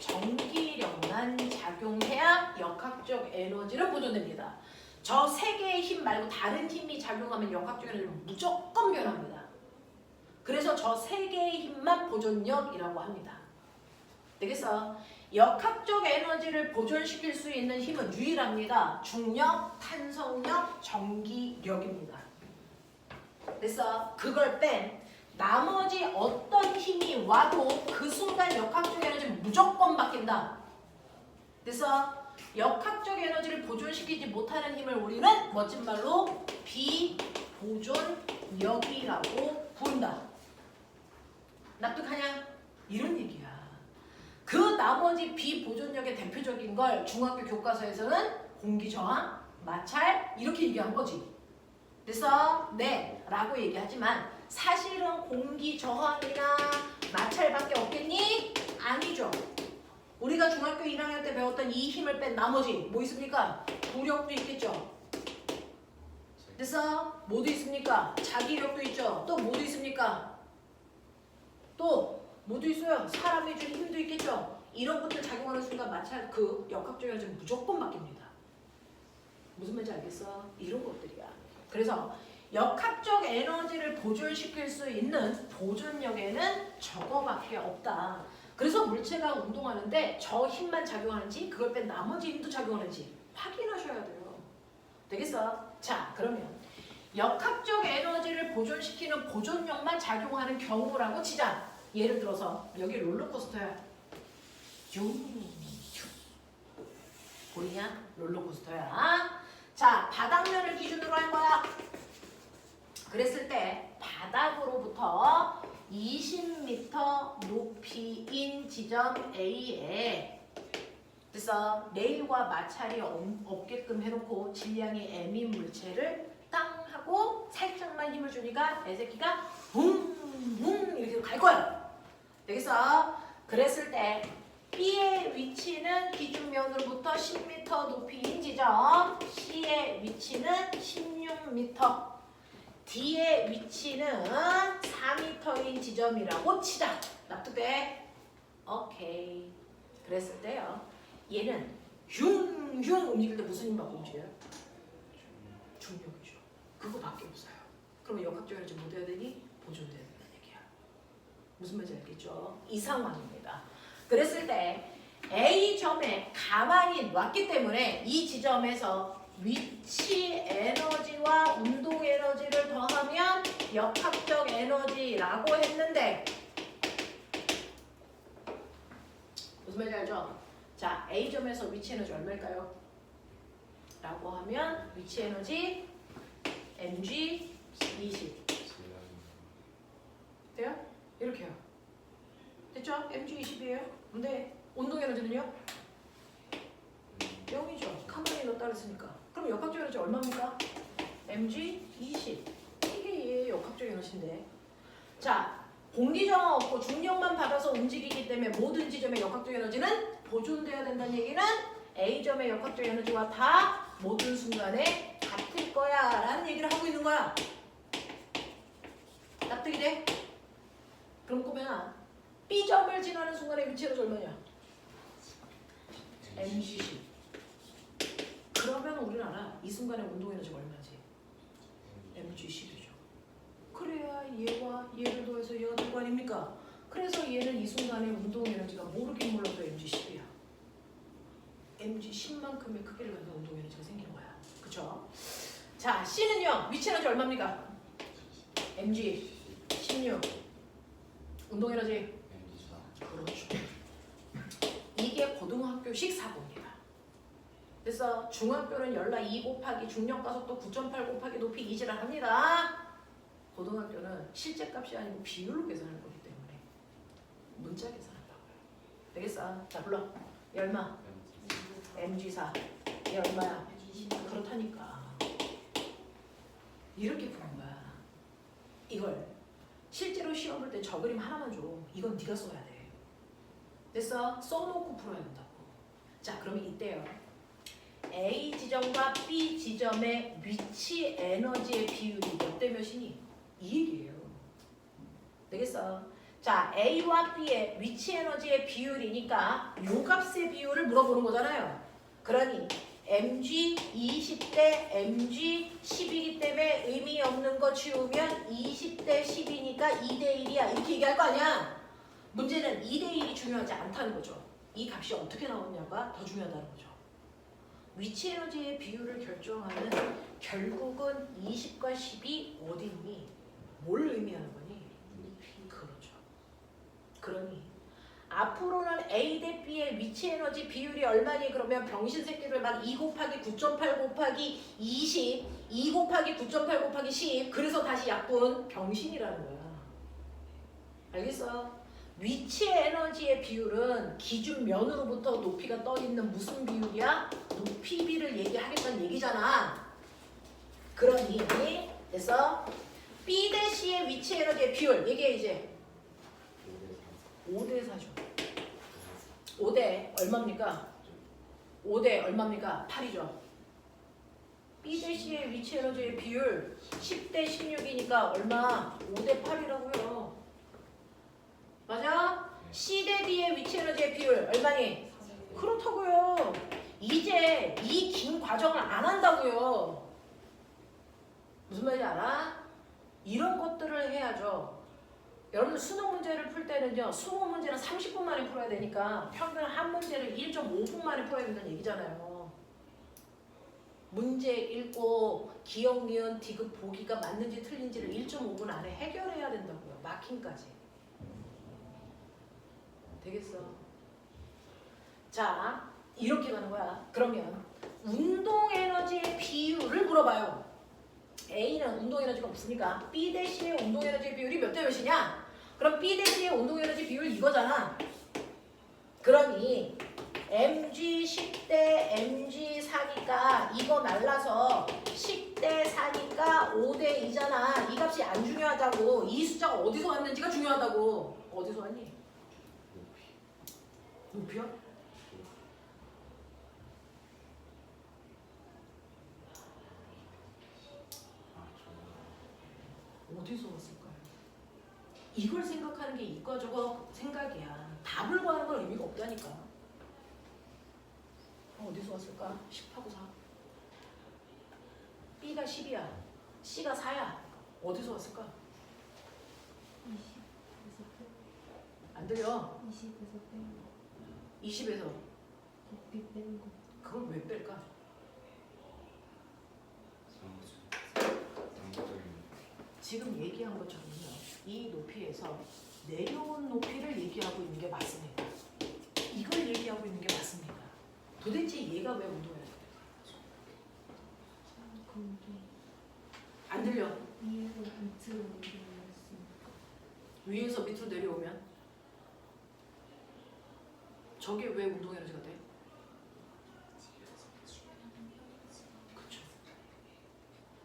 전기력만 작용해야 역학적 에너지를 보존됩니다. 저 세 개의 힘 말고 다른 힘이 작용하면 역학적 에너지는 무조건 변합니다. 그래서 저 세 개의 힘만 보존력이라고 합니다. 되겠어? 역학적 에너지를 보존시킬 수 있는 힘은 유일합니다. 중력, 탄성력, 전기력입니다. 그래서 그걸 뺀 나머지 어떤 힘이 와도 그 순간 역학적 에너지는 무조건 바뀐다. 그래서 역학적 에너지를 보존시키지 못하는 힘을 우리는 멋진 말로 비보존력이라고 부른다. 납득하냐? 이런 얘기야. 그 나머지 비보존력의 대표적인 걸 중학교 교과서에서는 공기저항, 마찰 이렇게 얘기한 거지. 그래서 네 라고 얘기하지만 사실은 공기저항이나 마찰밖에 없겠니? 아니죠. 우리가 중학교 1학년 때 배웠던 이 힘을 뺀 나머지 뭐 있습니까? 부력도 있겠죠. 그래서 뭐도 있습니까? 자기력도 있죠. 또 뭐도 있습니까? 또 뭐도 있어요. 사람이 준 힘도 있겠죠. 이런 것들 작용하는 순간 마찰 그 역학적 에너지는 무조건 바뀝니다. 무슨 말인지 알겠어? 이런 것들이야. 그래서 역학적 에너지를 보존시킬 수 있는 보존력에는 저거밖에 없다. 그래서 물체가 운동하는데 저 힘만 작용하는지 그걸 뺀 나머지 힘도 작용하는지 확인하셔야 돼요. 되겠어? 자, 그러면 역학적 에너지를 보존시키는 보존력만 작용하는 경우라고 치자. 예를 들어서 여기 롤러코스터야. 보이냐? 롤러코스터야. 자, 바닥면을 기준으로 할 거야. 그랬을 때 바닥으로부터 20m 높이인 지점 A에 그래서 레일과 마찰이 없게끔 해놓고 질량이 M인 물체를 땅 하고 살짝만 힘을 주니까 애새끼가 붕붕 이렇게 갈 거야. 되겠어? 그랬을 때 B의 위치는 기준면으로부터 10m 높이인 지점, C의 위치는 16m, D의 위치는 4m인 지점이라고 치자. 납득돼? 오케이. 그랬을 때요. 얘는 흉흉 움직일 때 무슨 힘 받고 움직여요? 중력이죠. 그거밖에 없어요. 그러면 역학적 에너지 뭐 돼야 되니? 보존돼야 된다는 얘기야. 무슨 말인지 알겠죠? 이 상황입니다. 그랬을 때 A점에 가만히 놨기 때문에 이 지점에서 위치 에너지와 운동 에너지를 더하면 역학적 에너지라고 했는데 무슨 말인지 알죠? 자, A점에서 위치 에너지 얼마일까요? 라고 하면 위치 에너지 mg 20 돼요? 이렇게요. 됐죠? mg 20이에요. 근데 운동 에너지는요? 0이죠. 가만히 넣었다 그랬으니까. 그럼 역학적 에너지 얼마입니까? mg 20. 이게 얘의 역학적 에너지인데. 자, 공기저항 없고 중력만 받아서 움직이기 때문에 모든 지점의 역학적 에너지는 보존돼야 된다는 얘기는 A점의 역학적 에너지와 다 모든 순간에 같을 거야 라는 얘기를 하고 있는 거야. 납득이 돼? 그럼 꼬매나 B점을 지나는 순간에 위치 에너지 얼마냐? mg10. 그러면 우리는 알아. 이 순간에 운동 에너지가 얼마지? mg10이죠. 그래야 얘와 얘를 더해서 얘가 될 거 아닙니까? 그래서 얘는 이 순간에 운동 에너지가 모르긴 몰라도 mg10이야. mg10만큼의 크기를 갖는 운동 에너지가 생기는 거야. 그쵸? 자, C는요. 위치 에너지 얼마입니까? mg 16. 운동 에너지. 그렇죠. 이게 고등학교식 사고입니다. 그래서 중학교는 열라 2 곱하기 중력 가속도 9.8 곱하기 높이 이지를 합니다. 고등학교는 실제 값이 아니고 비율로 계산할 거기 때문에 문자 계산한다고요. 되겠어? 자, 불러. 얘 얼마? mg4. 얘 얼마야? 그렇다니까. 이렇게 푸는 거야. 이걸 실제로 시험 볼 때 저 그림 하나만 줘. 이건 네가 써야 돼. 됐어? 써놓고 풀어야 된다고. 자, 그러면 이때요. A 지점과 B 지점의 위치 에너지의 비율이 몇 대 몇이니? 이 얘기예요. 되겠어? 자, A와 B의 위치 에너지의 비율이니까 요 값의 비율을 물어보는 거잖아요. 그러니 mg 20대 mg 10이기 때문에 의미 없는 거 지우면 20대 10이니까 2대 1이야. 이렇게 얘기할 거 아니야. 문제는 2대 1이 중요하지 않다는 거죠. 이 값이 어떻게 나오냐가 더 중요하다는 거죠. 위치 에너지의 비율을 결정하는 결국은 20과 10이 어디 있니? 뭘 의미하는 거니? 그렇죠. 그러니 앞으로는 A 대 B의 위치 에너지 비율이 얼마니? 그러면 병신 새끼들 막 2 곱하기 9.8 곱하기 20, 2 곱하기 9.8 곱하기 10. 그래서 다시 약분 병신이라는 거야. 알겠어? 위치 에너지의 비율은 기준면으로부터 높이가 떠 있는 무슨 비율이야? 높이비를 얘기하겠다는 얘기잖아. 그러니 그래서 B 대 C의 위치 에너지의 비율 얘기해 이제. 5대 4죠. 5대 얼마입니까? 5대 얼마입니까? 8이죠. B 대 C의 위치 에너지의 비율 10대 16이니까 얼마? 5대 8이라고요. 맞아? C 대 D의 위치 에너지의 비율 얼마니? 그렇다고요. 이제 이 긴 과정을 안 한다고요. 무슨 말인지 알아? 이런 것들을 해야죠. 여러분 수능 문제를 풀 때는요. 20문제는 30분 만에 풀어야 되니까 평균 한 문제를 1.5분 만에 풀어야 된다는 얘기잖아요. 문제 읽고 기억, 니은, 디귿 보기가 맞는지 틀린지를 1.5분 안에 해결해야 된다고요. 마킹까지. 되겠어? 자, 이렇게 가는 거야. 그러면 운동 에너지의 비율을 물어봐요. A는 운동 에너지가 없으니까 B 대 C의 운동 에너지 비율이 몇 대 몇이냐? 그럼 B 대 C의 운동 에너지 비율 이거잖아. 그러니 mg 10대 mg 4니까 이거 날라서 10대 4니까 5대 2잖아. 이 값이 안 중요하다고. 이 숫자가 어디서 왔는지가 중요하다고. 어디서 왔니? 높이요? 어디서 왔을까요? 이걸 생각하는 게 이과 저거 생각이야. 답을 구하는 건 의미가 없다니까. 어디서 왔을까? 10하고 4. B가 10이야. C가 4야. 어디서 왔을까? 20에서 안 들려. 20에서 뺀 거. 20에서. 높이 뺀 거. 그걸 왜 뺄까? 지금 얘기한 것처럼요. 이 높이에서 내려온 높이를 얘기하고 있는 게 맞습니다. 이걸 얘기하고 있는 게 맞습니다. 도대체 얘가 왜 운동해야 돼? 안 들려. 위에서 밑으로 내려왔으니까. 위에서 밑으로 내려오면 저게 왜 운동 에너지가 돼? 그렇죠.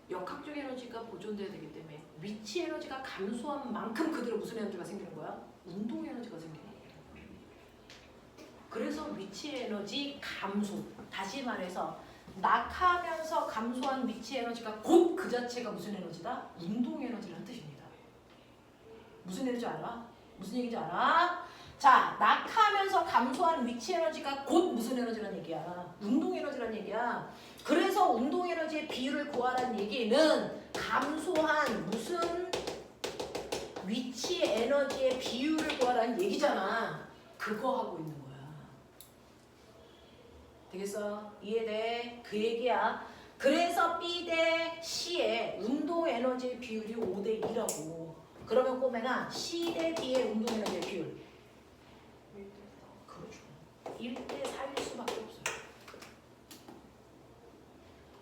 역학적 에너지가 보존돼야 되기 때문에 위치 에너지가 감소한 만큼 그대로 무슨 에너지가 생기는 거야? 운동 에너지가 생기는 거야. 그래서 위치 에너지 감소. 다시 말해서 낙하하면서 감소한 위치 에너지가 곧 그 자체가 무슨 에너지다? 운동 에너지라는 뜻입니다. 무슨 에너지 알아? 무슨 얘기인지 알아? 자, 낙하하면서 감소한 위치 에너지가 곧 무슨 에너지라는 얘기야? 운동 에너지라는 얘기야. 그래서 운동 에너지의 비율을 구하라는 얘기는 감소한 무슨 위치 에너지의 비율을 구하라는 얘기잖아. 그거 하고 있는 거야. 되겠어? 이해돼? 그 얘기야. 그래서 B 대 C의 운동 에너지의 비율이 5대 2라고. 그러면 꼬매나 C 대 D의 운동 에너지의 비율. 그렇죠. 1대 4일 수밖에 없어요.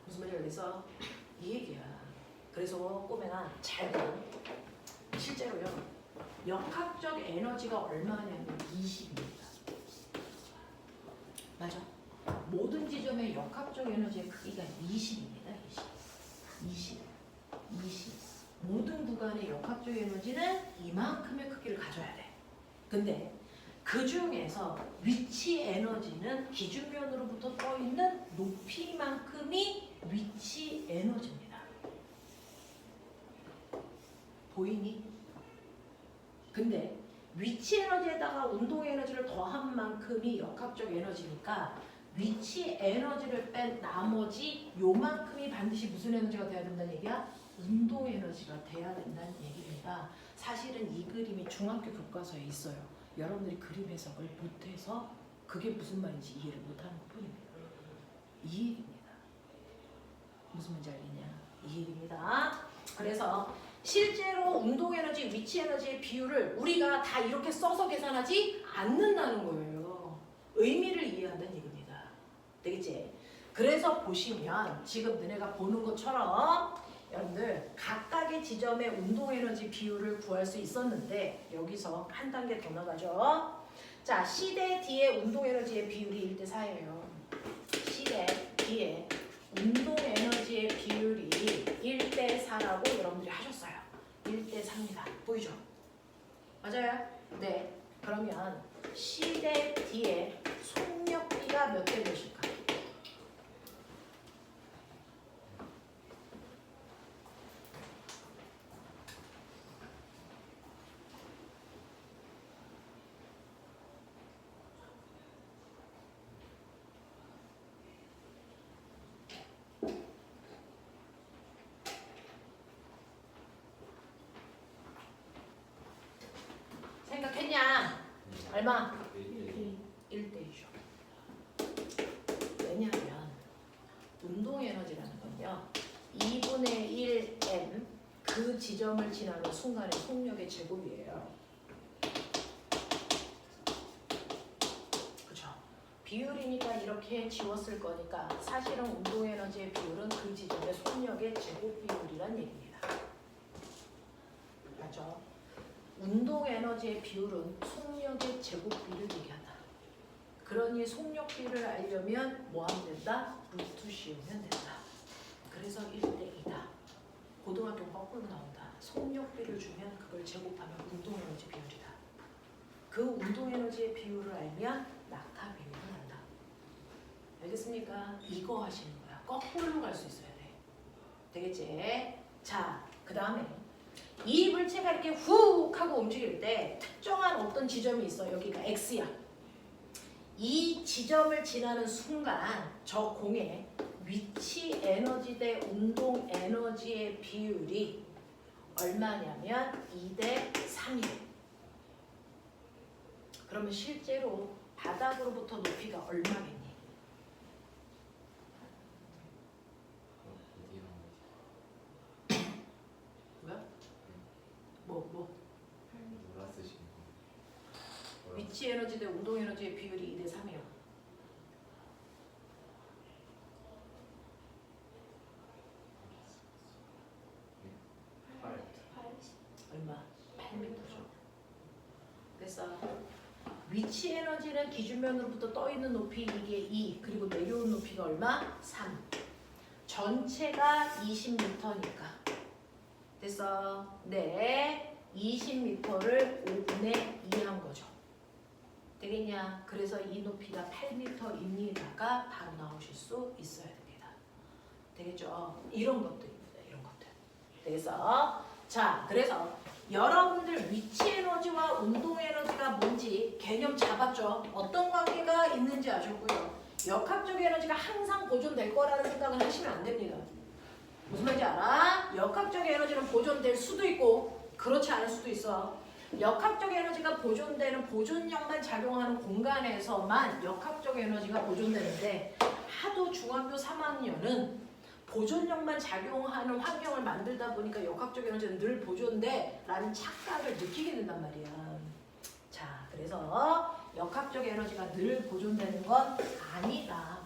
무슨 말인지 알겠어? 이 얘기야. 그래서 꼬매나 잘 봐. 실제로요. 역학적 에너지가 얼마냐면 20입니다. 맞아. 모든 지점의 역학적 에너지의 크기가 20입니다. 20. 모든 구간의 역학적 에너지는 이만큼의 크기를 가져야 돼. 근데 그 중에서 위치 에너지는 기준면으로부터 떠있는 높이만큼이 위치 에너지입니다. 보이니? 근데 위치 에너지에다가 운동 에너지를 더한 만큼이 역학적 에너지니까 위치 에너지를 뺀 나머지 요만큼이 반드시 무슨 에너지가 돼야 된다는 얘기야? 운동 에너지가 돼야 된다는 얘기입니다. 사실은 이 그림이 중학교 교과서에 있어요. 여러분들이 그림 해석을 못해서 그게 무슨 말인지 이해를 못하는 것뿐입니다. 이 얘기입니다. 무슨 말인지 알겠냐? 이 얘기입니다. 그래서 실제로 운동 에너지, 위치 에너지의 비율을 우리가 다 이렇게 써서 계산하지 않는다는 거예요. 의미를 이해한다는 얘기입니다. 되겠지? 그래서 보시면 지금 너네가 보는 것처럼 여러분들 각각의 지점의 운동 에너지 비율을 구할 수 있었는데 여기서 한 단계 더 나가죠. 자, C 대 D의 운동 에너지의 비율이 1대 4예요. C 대 D의 운동 에너지의 비율이 1대 4라고 여러분들이 하셨어요. 1대 4입니다. 보이죠? 맞아요? 네. 그러면 C 대 D의 속력비가 몇 대 몇일까? 생각했냐? 얼마? 1대 2죠. 왜냐하면 운동 에너지라는 건요. 2분의 1m 그 지점을 지나는 순간의 속력의 제곱이에요. 그죠? 비율이니까 이렇게 지웠을 거니까 사실은 운동 에너지의 비율은 그 지점의 속력의 제곱 비율이란 얘기입니다. 맞죠? 운동 에너지의 비율은 속력의 제곱비를 얘기한다. 그러니 속력비를 알려면 뭐 하면 된다? 루트 씌우면 된다. 그래서 1대 2다. 고등학교 거꾸로 나온다. 속력비를 주면 그걸 제곱하면 운동 에너지 비율이다. 그 운동 에너지의 비율을 알면 낙타 비율을 안다. 알겠습니까? 이거 하시는 거야. 거꾸로 갈 수 있어야 돼. 되겠지? 자, 그 다음에 이 물체가 이렇게 훅 하고 움직일 때 특정한 어떤 지점이 있어. 여기가 X야. 이 지점을 지나는 순간 저 공의 위치 에너지 대 운동 에너지의 비율이 얼마냐면 2대 3이에요. 그러면 실제로 바닥으로부터 높이가 얼마겠니? 위치 에너지 대 운동 에너지의 비율이 2대 3이요. 얼마? 8m죠. 그래서 위치 에너지는 기준면으로부터 떠 있는 높이 이게 2, 그리고 내려온 높이가 얼마? 3. 전체가 20m니까. 됐어. 네. 20m를 5분의 2 한 거죠. 되겠냐? 그래서 이 높이가 8m입니다가 바로 나오실 수 있어야 됩니다. 되겠죠? 이런 것들입니다. 이런 것들. 되겠어? 자, 그래서 여러분들 위치 에너지와 운동 에너지가 뭔지 개념 잡았죠? 어떤 관계가 있는지 아셨고요. 역학적 에너지가 항상 보존될 거라는 생각은 하시면 안 됩니다. 무슨 말인지 알아? 역학적 에너지는 보존될 수도 있고 그렇지 않을 수도 있어. 역학적 에너지가 보존되는 보존력만 작용하는 공간에서만 역학적 에너지가 보존되는데 하도 중학교 3학년은 보존력만 작용하는 환경을 만들다 보니까 역학적 에너지는 늘 보존돼 라는 착각을 느끼게 된단 말이야. 자, 그래서 역학적 에너지가 늘 보존되는 건 아니다.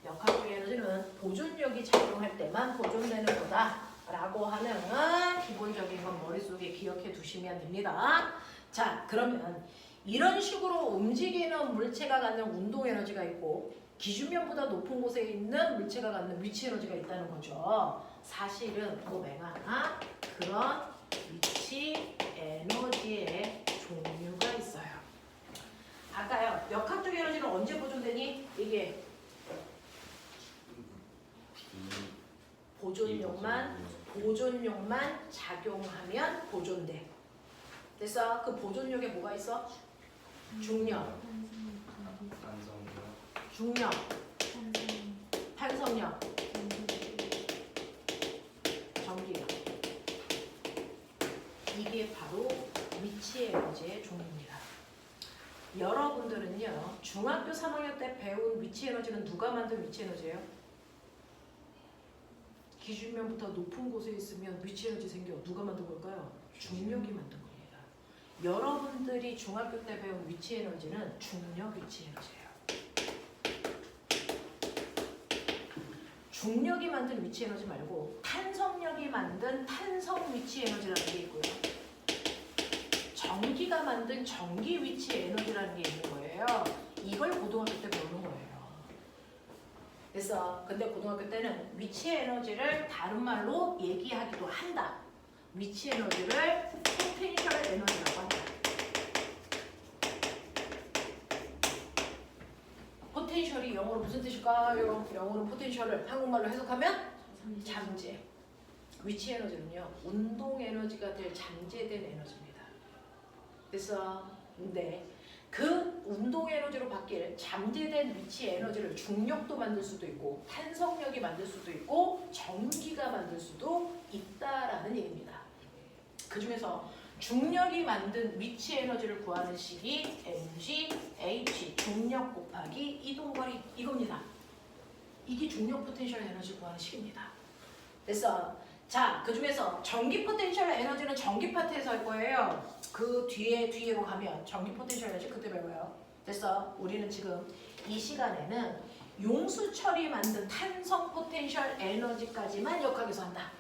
역학적 에너지는 보존력이 작용할 때만 보존되는 거다 라고 하는 기본적인 건 머릿속에 기억해 두시면 됩니다. 자, 그러면 이런 식으로 움직이는 물체가 갖는 운동 에너지가 있고 기준면보다 높은 곳에 있는 물체가 갖는 위치 에너지가 있다는 거죠. 사실은 맹아 그런 위치 에너지의 종류가 있어요. 아까요, 역학적 에너지는 언제 보존되니? 이게 보존력만 작용하면 보존돼. 그래서 그 보존력에 뭐가 있어? 중력, 중력, 탄성력, 전기력. 이게 바로 위치 에너지의 종류입니다. 여러분들은요, 중학교 3학년 때 배운 위치 에너지는 누가 만든 위치 에너지예요? 기준면부터 높은 곳에 있으면 위치 에너지 생겨. 누가 만든 걸까요? 중력이 만든 겁니다. 여러분들이 중학교 때 배운 위치 에너지는 중력 위치 에너지예요. 중력이 만든 위치 에너지 말고 탄성력이 만든 탄성 위치 에너지라는 게 있고요. 전기가 만든 전기 위치 에너지라는 게 있는 거예요. 이걸 고등학교 때 배우는 거예요. 그래서 근데 고등학교 때는 위치 에너지를 다른 말로 얘기하기도 한다. 위치 에너지를 포텐셜 에너지라고 한다. 포텐셜이 영어로 무슨 뜻일까요? 영어로 포텐셜을 한국말로 해석하면 잠재. 위치 에너지는요, 운동 에너지가 될 잠재된 에너지입니다. 그래서 근데 그 운동 에너지로 바뀔 잠재된 위치 에너지를 중력도 만들 수도 있고 탄성력이 만들 수도 있고 전기가 만들 수도 있다라는 얘기입니다. 그 중에서 중력이 만든 위치 에너지를 구하는 식이 mgh 중력 곱하기 이동거리 이겁니다. 이게 중력 포텐셜 에너지 구하는 식입니다. 그래서 자, 그 중에서 전기 포텐셜 에너지는 전기 파트에서 할 거예요. 그 뒤로 가면 전기 포텐셜 에너지 그때 배워요. 그래서 우리는 지금 이 시간에는 용수철이 만든 탄성 포텐셜 에너지까지만 역학에서 한다.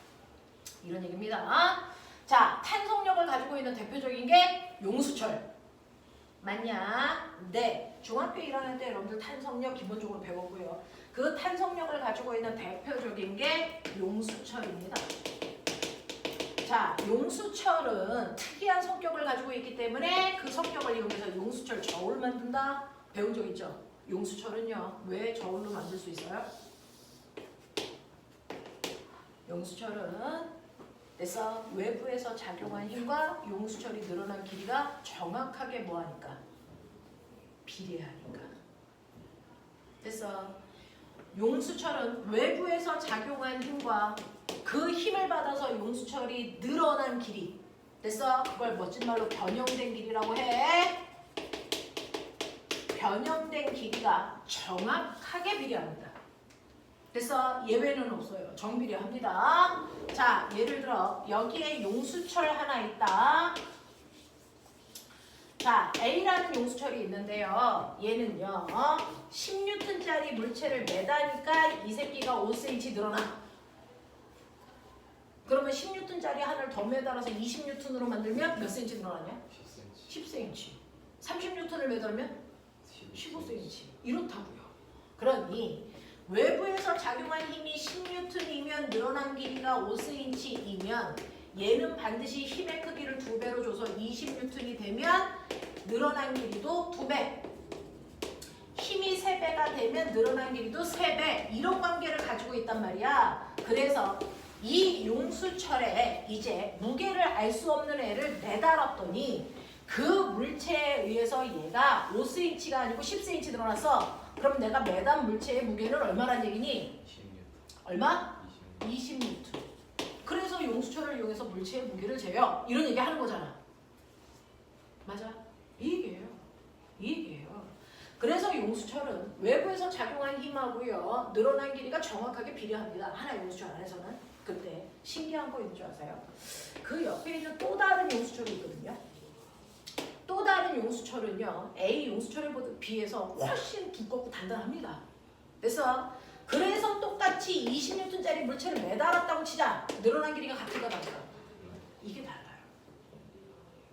이런 얘기입니다. 자, 탄성력을 가지고 있는 대표적인 게 용수철. 맞냐? 네. 중학교 1학년 때 여러분들 탄성력 기본적으로 배웠고요. 그 탄성력을 가지고 있는 대표적인 게 용수철입니다. 자, 용수철은 특이한 성격을 가지고 있기 때문에 그 성격을 이용해서 용수철 저울 만든다. 배운 적 있죠? 용수철은요, 왜 저울로 만들 수 있어요? 용수철은 그래서 외부에서 작용한 힘과 용수철이 늘어난 길이가 정확하게 뭐하니까? 비례하니까. 그래서 용수철은 외부에서 작용한 힘과 그 힘을 받아서 용수철이 늘어난 길이. 그래서 그걸 멋진 말로 변형된 길이라고 해. 변형된 길이가 정확하게 비례합니다. 그래서 예외는 없어요. 정비례합니다. 자, 예를 들어 여기에 용수철 하나 있다. 자, A라는 용수철이 있는데요. 얘는요, 10N짜리 물체를 매다니까 이 새끼가 5cm 늘어나. 그러면 10N짜리 하나를 더 매달아서 20N으로 만들면 몇 cm 늘어나냐? 10cm. 30N을 매달면 15cm. 이렇다고요. 그러니 외부에서 작용한 힘이 10N이면 늘어난 길이가 5cm이면 얘는 반드시 힘의 크기를 2배로 줘서 20N이 되면 늘어난 길이도 2배. 힘이 3배가 되면 늘어난 길이도 3배. 이런 관계를 가지고 있단 말이야. 그래서 이 용수철에 이제 무게를 알 수 없는 애를 매달았더니 그 물체에 의해서 얘가 5cm가 아니고 10cm 늘어났어. 그럼 내가 매단 물체의 무게는 얼마란 얘기니? 20N. 얼마? 20N. 그래서 용수철을 이용해서 물체의 무게를 재요. 이런 얘기 하는 거잖아. 맞아? 이 얘기예요. 이 얘기예요. 그래서 용수철은 외부에서 작용한 힘하고요 늘어난 길이가 정확하게 비례합니다. 하나 용수철 안에서는. 근데 신기한 거 있는 줄 아세요? 그 옆에 있는 또 다른 용수철이 있거든요. 또 다른 용수철은요 A 용수철에 비해서 훨씬 두껍고 단단합니다. 그래서 똑같이 20N짜리 물체를 매달았다고 치자. 늘어난 길이가 같을까 다를까? 이게 달라요.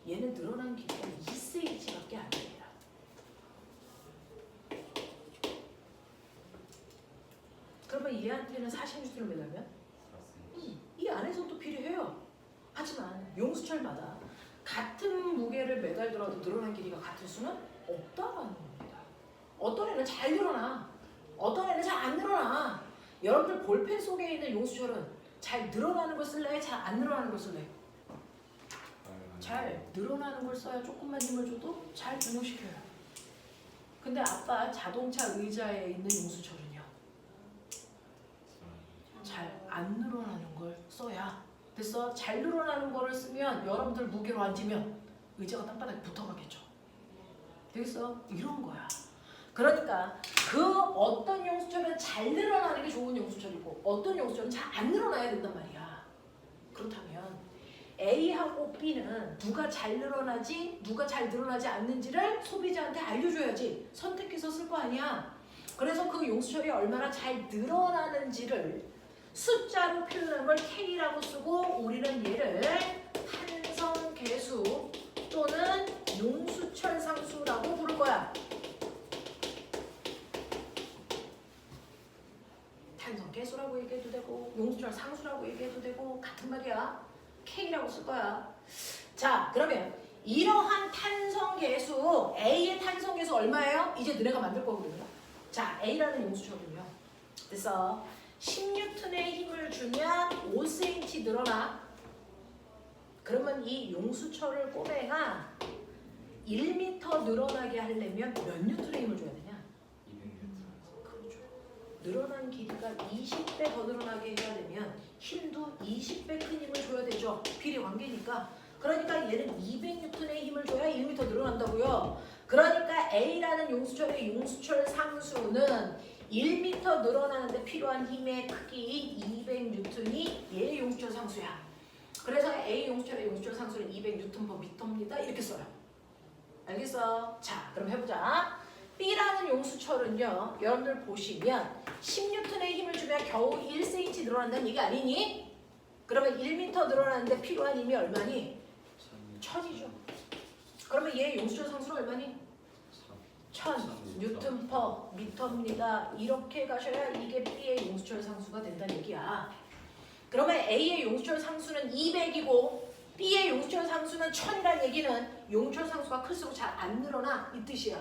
얘는 늘어난 길이가 2cm밖에 안 됩니다. 그러면 얘한테는 40N을 매달면 이 안에서도 비례해요. 하지만 용수철마다 같은 무게를 매달더라도 늘어난 길이가 같을 수는 없다라는 겁니다. 어떤 애는 잘 늘어나, 어떤 애는 잘 안 늘어나. 여러분들 볼펜 속에 있는 용수철은 잘 늘어나는 걸 쓸래? 잘 안 늘어나는 걸 쓸래? 잘 늘어나는 걸 써야 조금만 힘을 줘도 잘 분용시켜요. 근데 아빠 자동차 의자에 있는 용수철은요 잘 안 늘어나는 걸 써야 됐어. 잘 늘어나는 거를 쓰면 여러분들 무게로 앉으면 의자가 땅바닥에 붙어가겠죠. 되겠어? 이런 거야. 그러니까 그 어떤 용수철은 잘 늘어나는 게 좋은 용수철이고 어떤 용수철은 잘 안 늘어나야 된단 말이야. 그렇다면 A하고 B는 누가 잘 늘어나지 누가 잘 늘어나지 않는지를 소비자한테 알려줘야지 선택해서 쓸 거 아니야. 그래서 그 용수철이 얼마나 잘 늘어나는지를 숫자로 표현한 걸 K라고 쓰고 우리는 얘를 탄성 계수 또는 용수철 상수라고 부를 거야. 탄성 계수라고 얘기해도 되고 용수철 상수라고 얘기해도 되고 같은 말이야. K라고 쓸 거야. 자, 그러면 이러한 탄성 계수 A의 탄성 계수 얼마예요? 이제 너네가 만들 거거든요. 자, A라는 용수철은요. 그래서 10N의 힘을 주면 5cm 늘어나. 그러면 이 용수철을 꼬매가 1m 늘어나게 하려면 몇 N의 힘을 줘야 되냐? 200N. 그렇죠. 늘어난 길이가 20배 더 늘어나게 해야 되면 힘도 20배 큰 힘을 줘야 되죠. 비례 관계니까. 그러니까 얘는 200N의 힘을 줘야 1m 늘어난다고요. 그러니까 A라는 용수철의 용수철 상수는 1m 늘어나는데 필요한 힘의 크기인 200N이 얘의 용수철 상수야. 그래서 A 용수철의 용수철 상수는 200N/m입니다. 이렇게 써요. 알겠어? 자, 그럼 해보자. B라는 용수철은요. 여러분들 보시면 10N의 힘을 주면 겨우 1cm 늘어난다는 얘기 아니니? 그러면 1m 늘어나는데 필요한 힘이 얼마니? 1000이죠. 그러면 얘 용수철 상수는 얼마니? 1000N/m입니다. 이렇게 가셔야 이게 B의 용수철 상수가 된다는 얘기야. 그러면 A의 용수철 상수는 200이고 B의 용수철 상수는 1000이라는 얘기는 용수철 상수가 클수록 잘 안 늘어나 이 뜻이야.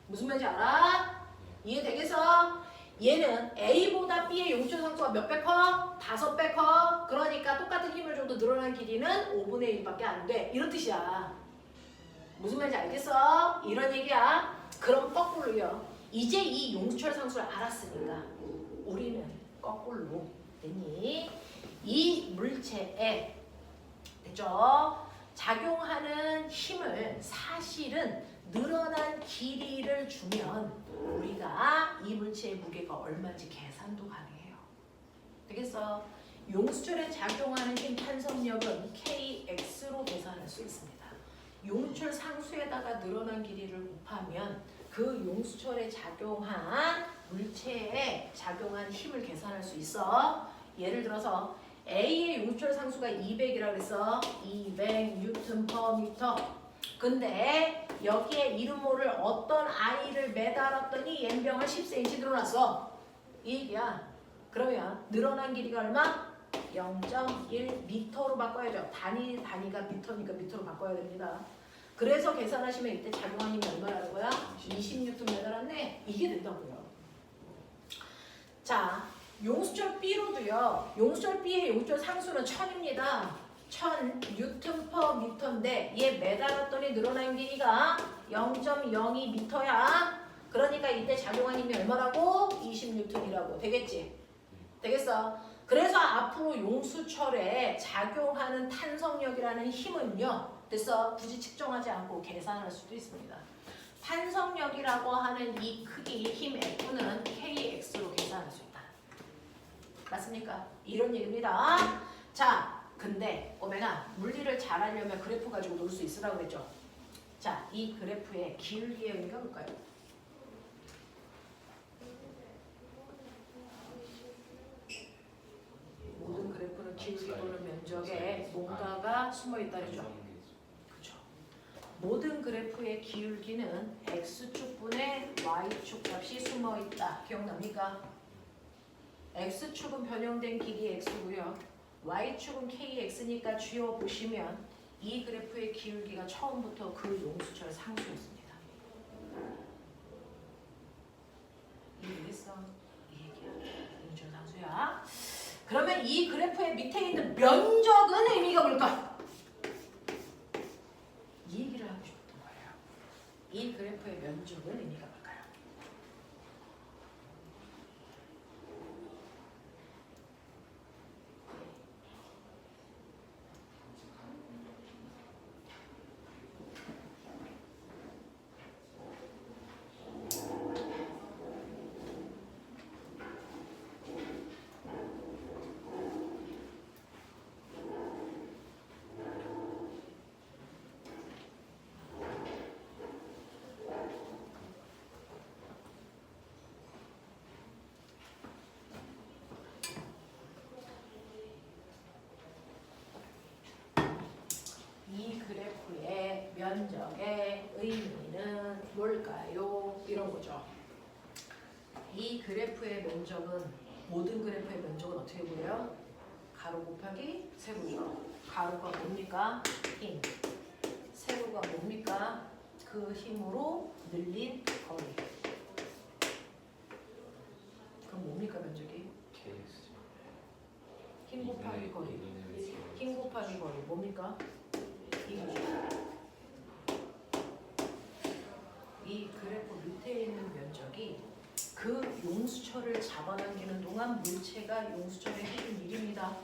무슨 말인지 알아? 이해되겠어? 얘는 A보다 B의 용수철 상수가 몇 배 커? 5배 커. 그러니까 똑같은 힘을 줘도 늘어난 길이는 5분의 1밖에 안 돼. 이런 뜻이야. 무슨 말인지 알겠어? 이런 얘기야. 그럼 거꾸로요. 이제 이 용수철 상수를 알았으니까 우리는 거꾸로 됐니? 이 물체에 됐죠? 작용하는 힘을 사실은 늘어난 길이를 주면 우리가 이 물체의 무게가 얼마인지 계산도 가능해요. 되겠어? 용수철에 작용하는 힘 탄성력은 KX로 계산할 수 있습니다. 용수철 상수에다가 늘어난 길이를 곱하면 그 용수철에 작용한 물체에 작용한 힘을 계산할 수 있어. 예를 들어서 A의 용수철 상수가 200이라고 했어. 200N/m. 근데 여기에 이름 모를 어떤 아이를 매달았더니 옌병을 10cm 늘어났어. 이 얘기야. 그러면 늘어난 길이가 얼마? 0.1m로 바꿔야죠. 단위가 미터니까 미터로 바꿔야 됩니다. 그래서 계산하시면 이때 작용한 힘이 얼마라는 거야? 20N 매달았네. 이게 된다고요. 자, 용수철 B로도요. 용수철 B의 용수철 상수는 1000입니다. 1000N/m인데 얘 매달았더니 늘어난 길이가 0.02m야. 그러니까 이때 작용한 힘이 얼마라고? 20N이라고. 되겠지? 되겠어? 그래서 앞으로 용수철에 작용하는 탄성력이라는 힘은요. 됐어? 굳이 측정하지 않고 계산할 수도 있습니다. 탄성력이라고 하는 이 크기 힘 F는 KX로 계산할 수 있다. 맞습니까? 이런 얘기입니다. 자, 근데 오메가 물리를 잘하려면 그래프 가지고 놀 수 있으라고 그랬죠. 자, 이 그래프의 기울기의 의미가 뭘까요? 모든 그래프는 기울기 또는 면적에 뭔가가 숨어있다 그랬죠. 그렇죠. 모든 그래프의 기울기는 x축분의 y축 값이 숨어있다. 기억납니까? x축은 변형된 길이 x고요. y축은 kx니까 쥐어보시면 이 그래프의 기울기가 처음부터 그 용수철 상수였습니다. 이해했어? 이 얘기야. 용수철 상수야. 그러면 이 그래프의 밑에 있는 면적은 의미가 뭘까? 이 얘기를 하고 싶었던 거예요. 이 그래프의 면적은 의미가 뭘까요? 이 그래프의 면적의 의미는 뭘까요? 이런 거죠. 이 그래프의 면적은 모든 그래프의 면적은 어떻게 보여요? 가로 곱하기 세로죠. 가로가 뭡니까? 힘. 세로가 뭡니까? 그 힘으로 늘린 거리. 그럼 뭡니까 면적이? 힘 곱하기 거리. 힘 곱하기 거리 뭡니까? 이 그래프 밑에 있는 면적이 그 용수철을 잡아당기는 동안 물체가 용수철에 해준 일입니다.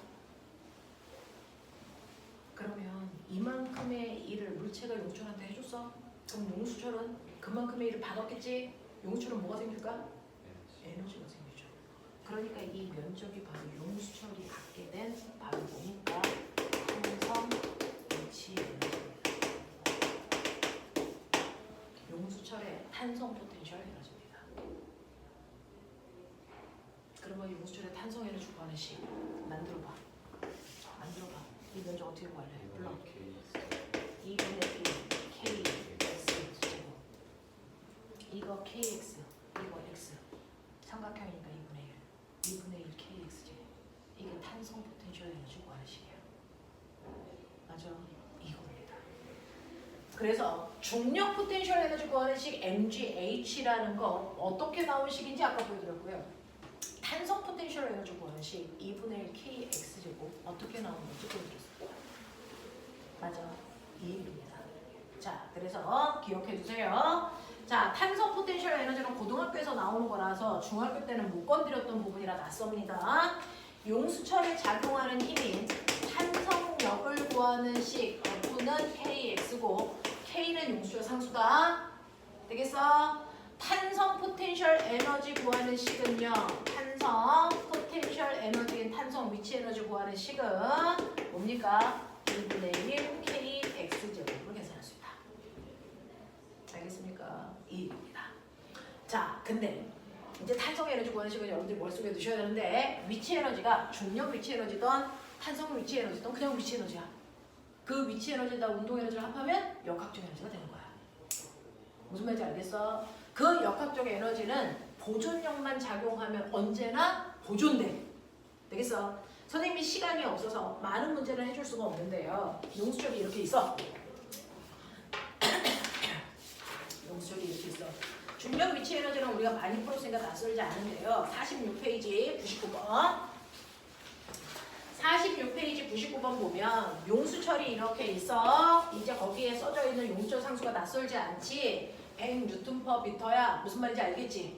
그러면 이만큼의 일을 물체가 용수철한테 해줬어? 그럼 용수철은 그만큼의 일을 받았겠지? 용수철은 뭐가 생길까? 에너지가 생기죠. 그러니까 이 면적이 바로 용수철이 갖게 된 바로 뭡니까? 탄성 위치 에너지입니다. 용수철의 탄성 포텐셜 에너지입니다. 그러면 용수철의 탄성 에너지 구하는 식 만들어봐. 만들어봐. 이 면적 어떻게 구할래? 불러. 2분의 1 KX 제곱. 이거 KX, 이거 X. 삼각형이니까 2분의 1. 2분의 1 KX 제곱. 이게 탄성 포텐셜 에너지 구하는 식이에요. 맞아. 이겁니다. 그래서 중력 포텐셜 에너지 구하는 식 MGH라는 거 어떻게 나온 식인지 아까 보여드렸고요. 탄성 포텐셜 에너지 구하는 식 2분의 1 KX 제곱 어떻게 나오는지 보여드렸어요. 맞아. 이 얘기입니다. 자, 그래서 기억해 주세요. 자, 탄성 포텐셜 에너지는 고등학교에서 나오는 거라서 중학교 때는 못 건드렸던 부분이라 낯섭니다. 용수철에 작용하는 힘인 탄성력을 구하는 식 F는 KX고 K는 용수철 상수다. 되겠어? 탄성 포텐셜 에너지 구하는 식은요. 탄성 포텐셜 에너지인 탄성 위치 에너지 구하는 식은 뭡니까? 2분의 1 KX제곱으로 계산할 수 있다. 알겠습니까? 이 얘기입니다. 자, 근데 이제 탄성 에너지 구하는 식은 여러분들이 머릿속에 두셔야 되는데 위치 에너지가 중력 위치 에너지든 탄성 위치 에너지든 그냥 위치 에너지야. 그 위치 에너지에다 운동 에너지를 합하면 역학적 에너지가 되는 거야. 무슨 말인지 알겠어? 그 역학적 에너지는 보존력만 작용하면 언제나 보존돼. 되겠어? 선생님이 시간이 없어서 많은 문제를 해줄 수가 없는데요. 용수철이 이렇게 있어. 용수철이 이렇게 있어. 중력 위치 에너지는 우리가 많이 풀었으니까 낯설지 않은데요. 46페이지 99번. 46페이지 99번 보면 용수철이 이렇게 있어. 이제 거기에 써져 있는 용수철 상수가 낯설지 않지. 100Nm/m야. 무슨 말인지 알겠지?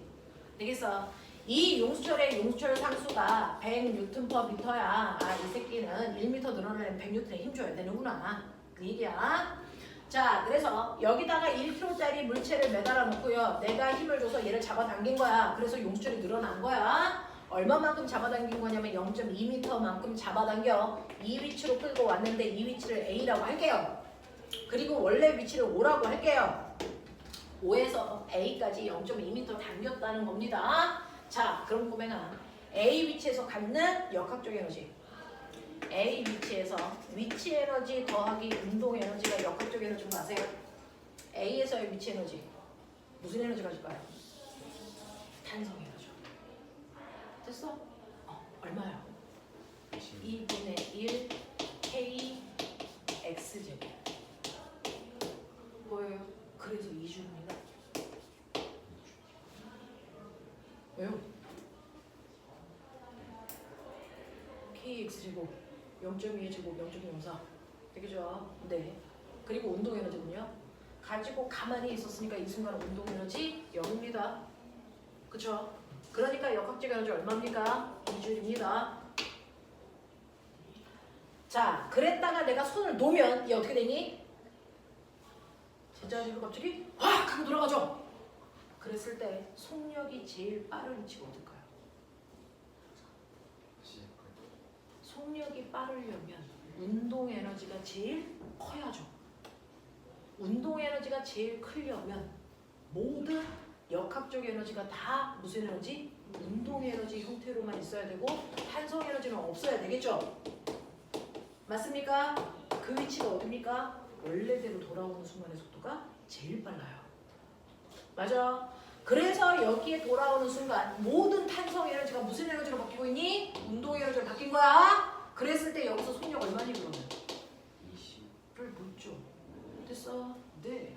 되겠어? 이 용수철의 용수철 상수가 100Nm/m야. 아, 이 새끼는 1m 늘어나려면 100N의 힘 줘야 되는구나. 그 얘기야. 자, 그래서 여기다가 1kg짜리 물체를 매달아 놓고요. 내가 힘을 줘서 얘를 잡아당긴 거야. 그래서 용줄이 늘어난 거야. 얼마만큼 잡아당긴 거냐면 0.2m만큼 잡아당겨. 이 위치로 끌고 왔는데 이 위치를 A라고 할게요. 그리고 원래 위치를 O라고 할게요. O에서 A까지 0.2m 당겼다는 겁니다. 자, 그럼 보면은 A 위치에서 갖는 역학적 에너지. A 위치에서 위치 에너지 더하기 운동 에너지가 역학적 에너지인 거 아세요? A에서의 위치 에너지 무슨 에너지 가질까요? 탄성 에너지. 됐어? 얼마요? 2분의 1 K X제곱. 뭐예요? 그래서 2주입니다. 왜요? KX제곱 0.2의 제곱 0.04 되겠죠? 네. 그리고 운동 에너지는요? 가지고 가만히 있었으니까 이 순간 운동 에너지 0입니다. 그쵸? 그러니까 역학적 에너지 얼마입니까? 2줄입니다. 자, 그랬다가 내가 손을 놓으면 얘 어떻게 되니? 제자리로 갑자기 확 하고 돌아가죠? 그랬을 때 속력이 제일 빠른 위치가 어딜까요? 속력이 빠르려면 운동 에너지가 제일 커야죠. 운동 에너지가 제일 크려면 모든 역학적 에너지가 다 무슨 에너지? 운동 에너지 형태로만 있어야 되고 탄성 에너지는 없어야 되겠죠? 맞습니까? 그 위치가 어딥니까? 원래대로 돌아오는 순간의 속도가 제일 빨라요. 맞아. 그래서 여기에 돌아오는 순간 모든 탄성 에너지가 무슨 에너지로 바뀌고 있니? 운동 에너지로 바뀐 거야. 그랬을 때 여기서 속력 얼마니 그러면? 20을 묻죠. 됐어? 네.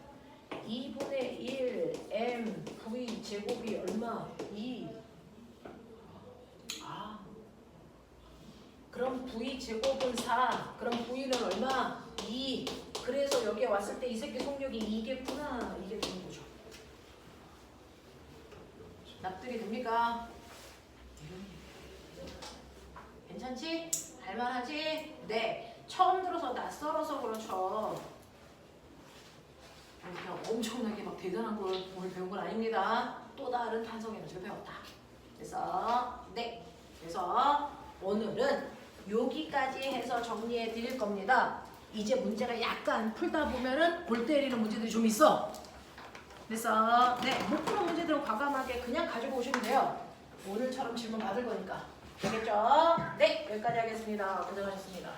2분의 1 m v 제곱이 얼마? 2. 그럼 v 제곱은 4. 그럼 v는 얼마? 2. 그래서 여기에 왔을 때 이 새끼 속력이 2겠구나. 이게 되는 거죠. 납득이 됩니까? 괜찮지? 할만하지? 네. 처음 들어서 낯설어서 그렇죠. 그냥 엄청나게 막 대단한 걸 오늘 배운 건 아닙니다. 또 다른 탄성 에너지를 배웠다. 그래서 네. 그래서 오늘은 여기까지 해서 정리해 드릴 겁니다. 이제 문제가 약간 풀다 보면은 골 때리는 문제들이 좀 있어. 그래서 네, 못 푸는 문제들은 과감하게 그냥 가지고 오시면 돼요. 오늘처럼 질문 받을 거니까. 되겠죠? 네, 여기까지 하겠습니다. 고생하셨습니다.